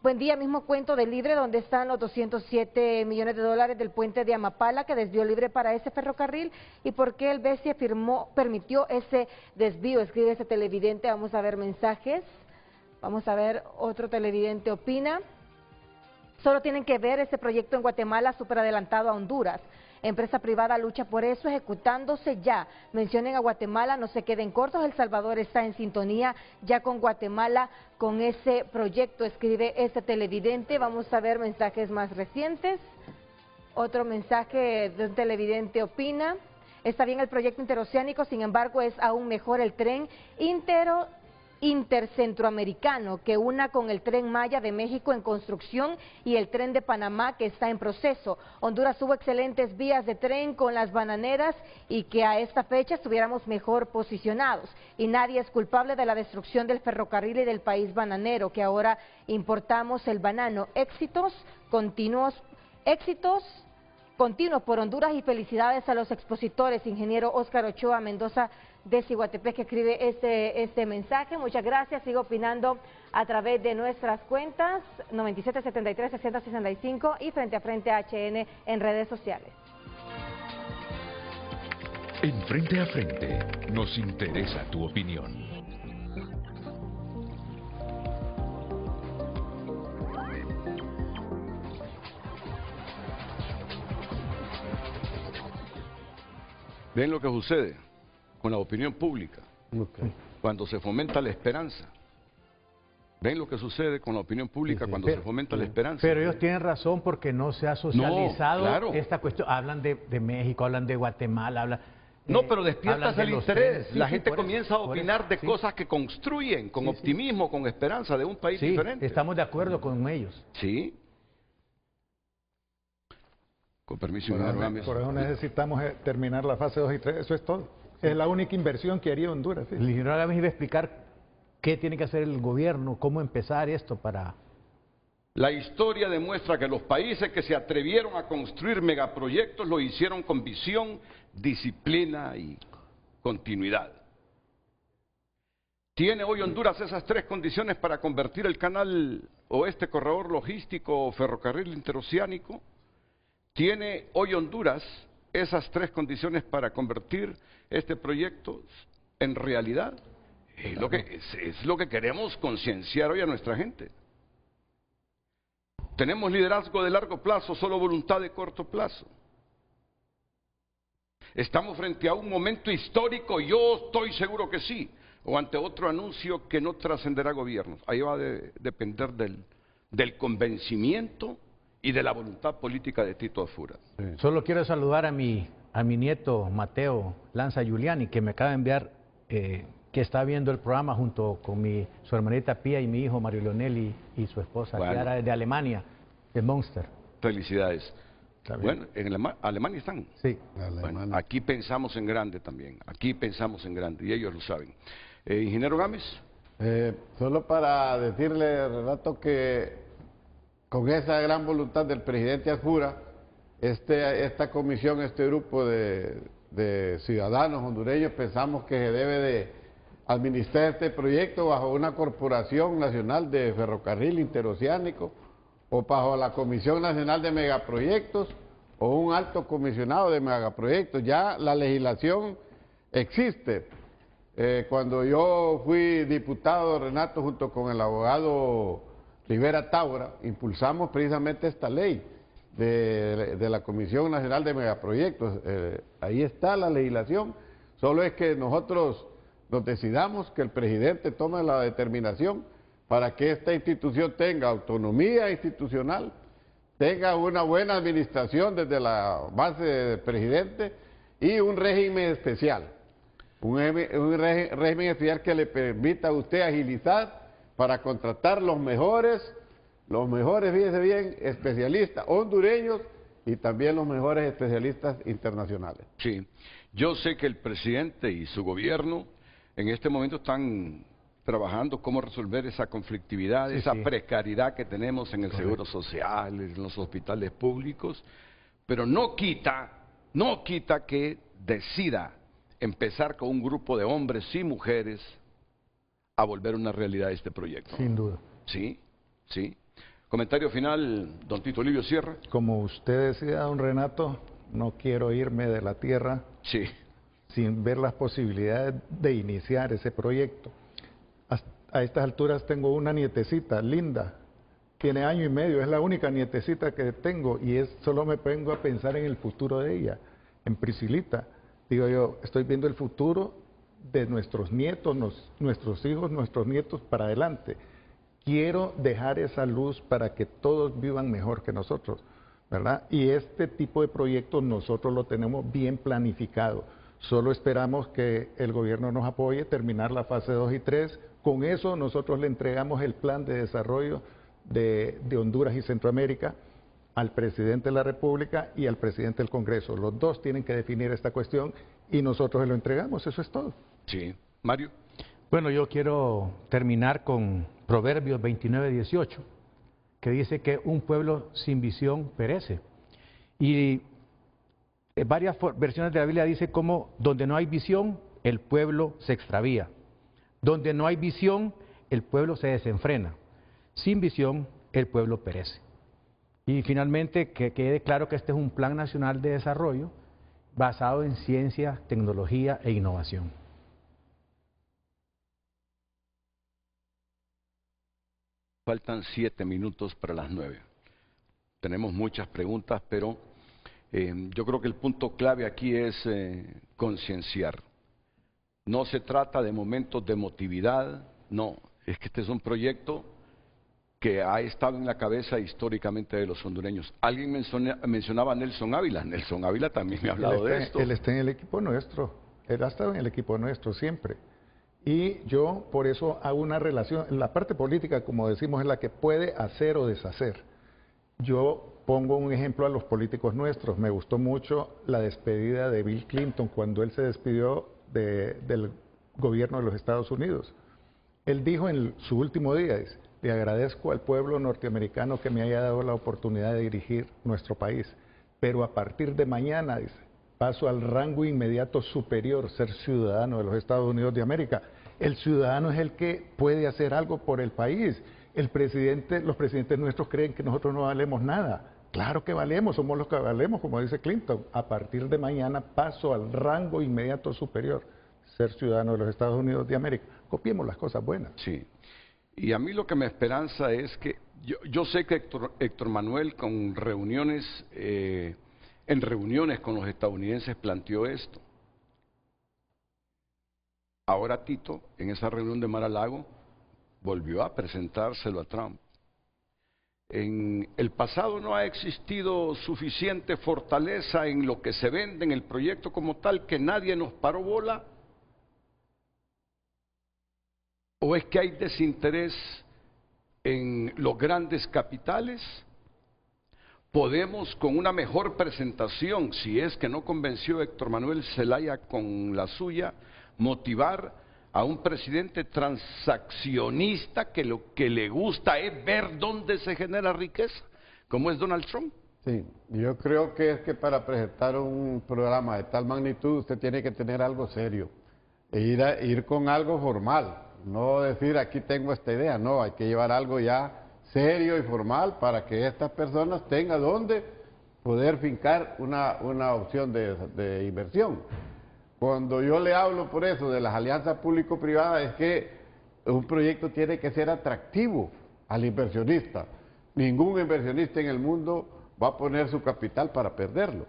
Buen día, mismo cuento de Libre, donde están los 207 millones de dólares del puente de Amapala que desvió Libre para ese ferrocarril y por qué el BESIE permitió ese desvío, escribe ese televidente. Vamos a ver mensajes. Vamos a ver, otro televidente opina. Solo tienen que ver ese proyecto en Guatemala súper adelantado a Honduras. Empresa privada lucha por eso, ejecutándose ya. Mencionen a Guatemala, no se queden cortos. El Salvador está en sintonía ya con Guatemala con ese proyecto, escribe ese televidente. Vamos a ver mensajes más recientes. Otro mensaje de un televidente opina. Está bien el proyecto interoceánico, sin embargo es aún mejor el tren intercentroamericano que una con el tren Maya de México en construcción y el tren de Panamá que está en proceso. Honduras tuvo excelentes vías de tren con las bananeras y que a esta fecha estuviéramos mejor posicionados. Y nadie es culpable de la destrucción del ferrocarril y del país bananero, que ahora importamos el banano. Éxitos continuos por Honduras y felicidades a los expositores, ingeniero Óscar Ochoa Mendoza de Ciguatepec, que escribe este mensaje. Muchas gracias, sigo opinando a través de nuestras cuentas 9773-6065 y Frente a Frente HN en redes sociales. En Frente a Frente nos interesa tu opinión. ¿Ven lo que sucede con la opinión pública? Okay. Cuando se fomenta la esperanza. ¿Ven lo que sucede con la opinión pública cuando se fomenta la esperanza? Pero ellos tienen razón porque no se ha socializado claro. esta cuestión. Hablan de México, hablan de Guatemala, hablan... No, pero despiertas el interés. Sí, la sí, gente por eso, comienza a opinar de cosas que construyen con optimismo, con esperanza de un país diferente. Estamos de acuerdo con ellos. Sí. Con permiso, ingeniero Gámez. Por eso necesitamos terminar la fase 2 y 3, eso es todo. Es la única inversión que haría Honduras. Sí. El ingeniero Gámez iba a explicar qué tiene que hacer el gobierno, cómo empezar esto para... La historia demuestra que los países que se atrevieron a construir megaproyectos lo hicieron con visión, disciplina y continuidad. ¿Tiene hoy Honduras esas 3 condiciones para convertir el canal o este corredor logístico o ferrocarril interoceánico? ¿Tiene hoy Honduras esas 3 condiciones para convertir este proyecto en realidad? Es lo que queremos concienciar hoy a nuestra gente. ¿Tenemos liderazgo de largo plazo, solo voluntad de corto plazo? ¿Estamos frente a un momento histórico? Yo estoy seguro que sí. O ante otro anuncio que no trascenderá gobiernos. Ahí va a depender del convencimiento y de la voluntad política de Tito Afura. Sí. Solo quiero saludar a mi nieto Mateo Lanza Giuliani, que me acaba de enviar, que está viendo el programa junto con su hermanita Pía y mi hijo Mario Leonel y su esposa Clara de Alemania, de Monster. Felicidades. Bueno, en Alemania están. Sí. Bueno, aquí pensamos en grande también, aquí pensamos en grande y ellos lo saben. Ingeniero Gámez. Solo para decirle, Renato, que con esa gran voluntad del presidente Adjura, esta comisión, este grupo de ciudadanos hondureños, pensamos que se debe de administrar este proyecto bajo una corporación nacional de ferrocarril interoceánico o bajo la Comisión Nacional de Megaproyectos o un alto comisionado de megaproyectos. Ya la legislación existe. Cuando yo fui diputado, Renato, junto con el abogado Rivera Taura, impulsamos precisamente esta ley de la Comisión Nacional de Megaproyectos. Ahí está la legislación, solo es que nosotros nos decidamos, que el presidente tome la determinación para que esta institución tenga autonomía institucional, tenga una buena administración desde la base del presidente y un régimen especial. Un régimen especial que le permita a usted agilizar para contratar los mejores, fíjese bien, especialistas hondureños y también los mejores especialistas internacionales. Sí, yo sé que el presidente y su gobierno en este momento están trabajando cómo resolver esa conflictividad, esa precariedad que tenemos en el seguro social, en los hospitales públicos, pero no quita que decida empezar con un grupo de hombres y mujeres a volver una realidad este proyecto. Sin duda. Sí. Comentario final, don Tito Livio Sierra. Como usted decía, don Renato, no quiero irme de la tierra sin ver las posibilidades de iniciar ese proyecto. A estas alturas tengo una nietecita linda, tiene 1 año y medio, es la única nietecita que tengo y solo me pongo a pensar en el futuro de ella, en Priscilita. Digo yo, estoy viendo el futuro de nuestros nietos, nuestros hijos, nuestros nietos para adelante. Quiero dejar esa luz para que todos vivan mejor que nosotros, ¿verdad? Y este tipo de proyectos nosotros lo tenemos bien planificado. Solo esperamos que el gobierno nos apoye, terminar la fase 2 y 3. Con eso nosotros le entregamos el plan de desarrollo de Honduras y Centroamérica al presidente de la República y al presidente del Congreso. Los dos tienen que definir esta cuestión y nosotros se lo entregamos, eso es todo. Sí. Mario. Bueno, yo quiero terminar con Proverbios 29:18, que dice que un pueblo sin visión perece. Y varias versiones de la Biblia dice como donde no hay visión, el pueblo se extravía. Donde no hay visión, el pueblo se desenfrena. Sin visión, el pueblo perece. Y finalmente, que quede claro que este es un plan nacional de desarrollo basado en ciencia, tecnología e innovación. Faltan 7 minutos para las 9. Tenemos muchas preguntas, pero yo creo que el punto clave aquí es concienciar. No se trata de momentos de emotividad, no. Es que este es un proyecto que ha estado en la cabeza históricamente de los hondureños. Alguien mencionaba a Nelson Ávila. Nelson Ávila también me ha hablado de esto. Él está en el equipo nuestro. Él ha estado en el equipo nuestro siempre. Y yo por eso hago una relación. La parte política, como decimos, es la que puede hacer o deshacer. Yo pongo un ejemplo a los políticos nuestros. Me gustó mucho la despedida de Bill Clinton cuando él se despidió del gobierno de los Estados Unidos. Él dijo en su último día, dice, le agradezco al pueblo norteamericano que me haya dado la oportunidad de dirigir nuestro país, pero a partir de mañana, dice, paso al rango inmediato superior, ser ciudadano de los Estados Unidos de América. El ciudadano es el que puede hacer algo por el país. Los presidentes nuestros creen que nosotros no valemos nada. Claro que valemos, somos los que valemos, como dice Clinton. A partir de mañana paso al rango inmediato superior, ser ciudadano de los Estados Unidos de América. Copiemos las cosas buenas. Sí. Y a mí lo que me esperanza es que, yo sé que Héctor Manuel en reuniones con los estadounidenses planteó esto. Ahora Tito, en esa reunión de Mar-a-Lago, volvió a presentárselo a Trump. En el pasado no ha existido suficiente fortaleza en lo que se vende en el proyecto como tal que nadie nos paró bola. ¿O es que hay desinterés en los grandes capitales? Podemos con una mejor presentación, si es que no convenció Héctor Manuel Zelaya con la suya, motivar a un presidente transaccionista que lo que le gusta es ver dónde se genera riqueza, como es Donald Trump. Sí, yo creo que es que para presentar un programa de tal magnitud usted tiene que tener algo serio e ir con algo formal, no decir aquí tengo esta idea, no, hay que llevar algo ya serio y formal para que estas personas tengan dónde poder fincar una opción de inversión. Cuando yo le hablo por eso de las alianzas público-privadas es que un proyecto tiene que ser atractivo al inversionista. Ningún inversionista en el mundo va a poner su capital para perderlo.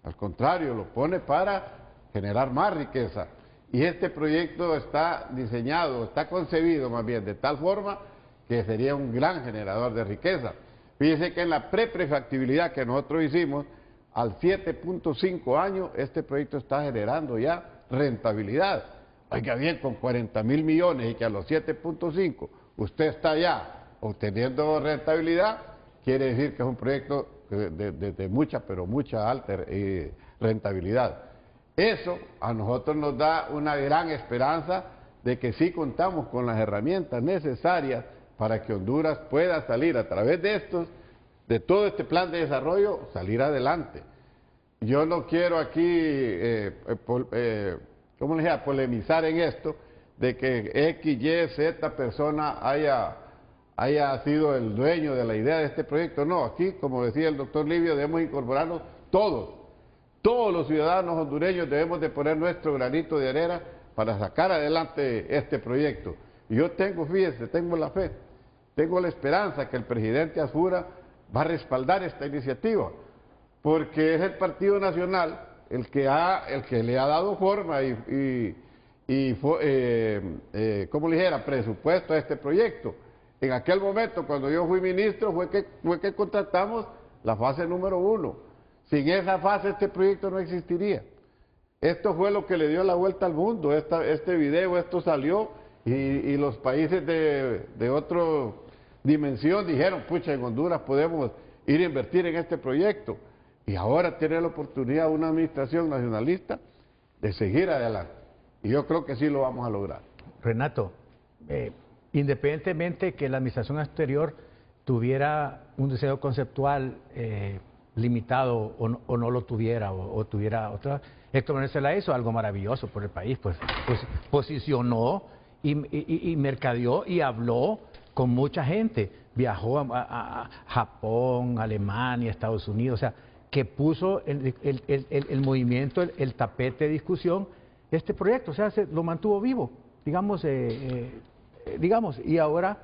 Al contrario, lo pone para generar más riqueza. Y este proyecto está diseñado, está concebido más bien de tal forma que sería un gran generador de riqueza. Fíjense que en la prefactibilidad que nosotros hicimos, al 7.5 años, este proyecto está generando ya rentabilidad. Oiga bien, con 40.000 millones y que a los 7.5 usted está ya obteniendo rentabilidad, quiere decir que es un proyecto de mucha, pero mucha alta rentabilidad. Eso a nosotros nos da una gran esperanza de que sí contamos con las herramientas necesarias para que Honduras pueda salir a través de todo este plan de desarrollo, salir adelante. Yo no quiero aquí, ¿cómo le dije?, polemizar en esto, de que X, Y, Z persona haya sido el dueño de la idea de este proyecto. No, aquí, como decía el doctor Livio, debemos incorporarnos todos los ciudadanos hondureños debemos de poner nuestro granito de arena para sacar adelante este proyecto. Y yo tengo, fíjense, tengo la fe, tengo la esperanza que el presidente Azura va a respaldar esta iniciativa, porque es el Partido Nacional el que le ha dado forma como le dijera, presupuesto a este proyecto. En aquel momento, cuando yo fui ministro, fue que contratamos la fase número 1. Sin esa fase este proyecto no existiría. Esto fue lo que le dio la vuelta al mundo, este video, esto salió y los países de otra dimensión dijeron, pucha, en Honduras podemos ir a invertir en este proyecto. Y ahora tiene la oportunidad una administración nacionalista de seguir adelante. Y yo creo que sí lo vamos a lograr. Renato, independientemente que la administración anterior tuviera un diseño conceptual limitado o no lo tuviera, o tuviera otra, Héctor Manuel Zelaya hizo algo maravilloso por el país, pues posicionó y mercadeó y habló con mucha gente, viajó a Japón, Alemania, Estados Unidos, o sea, que puso el movimiento, el tapete de discusión, este proyecto, o sea, lo mantuvo vivo, digamos, y ahora,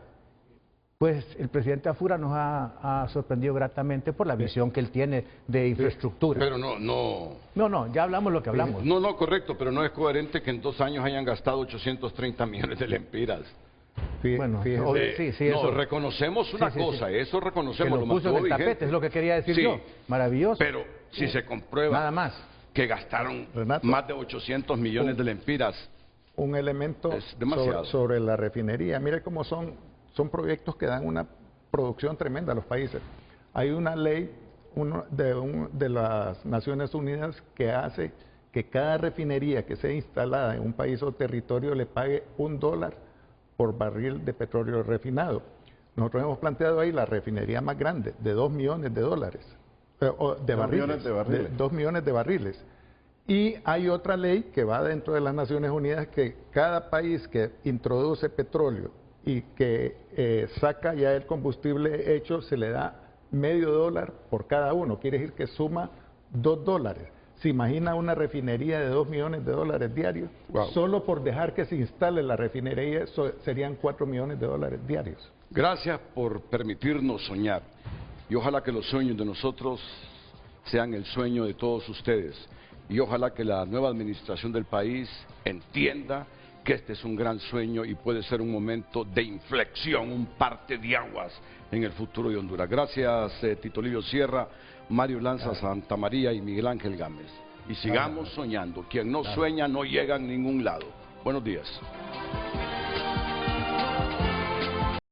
pues el presidente Azura nos ha sorprendido gratamente por la visión que él tiene de infraestructura. Pero no, ya hablamos lo que hablamos. No, correcto, pero no es coherente que en 2 años hayan gastado 830 millones de lempiras. Bueno, eso reconocemos una cosa, eso reconocemos. Que lo puso en el tapete, es lo que quería decir yo. Maravilloso. Pero si se comprueba nada más que gastaron Renato, más de 800 millones de lempiras. Un elemento sobre la refinería. Mire cómo son proyectos que dan una producción tremenda a los países. Hay una ley de las Naciones Unidas que hace que cada refinería que sea instalada en un país o territorio le pague $1 por barril de petróleo refinado. Nosotros hemos planteado ahí la refinería más grande, de $2 millones de barriles. 2 millones de barriles. Y hay otra ley que va dentro de las Naciones Unidas que cada país que introduce petróleo y que saca ya el combustible hecho se le da $0.5 por cada uno. Quiere decir que suma $2. ¿Se imagina una refinería de $2 millones diarios? Wow. Solo por dejar que se instale la refinería serían $4 millones diarios. Gracias por permitirnos soñar. Y ojalá que los sueños de nosotros sean el sueño de todos ustedes. Y ojalá que la nueva administración del país entienda que este es un gran sueño y puede ser un momento de inflexión, un parteaguas en el futuro de Honduras. Gracias, Tito Livio Sierra, Mario Lanza Santamaría y Miguel Ángel Gámez. Y sigamos soñando. Quien no sueña no llega a ningún lado. Buenos días.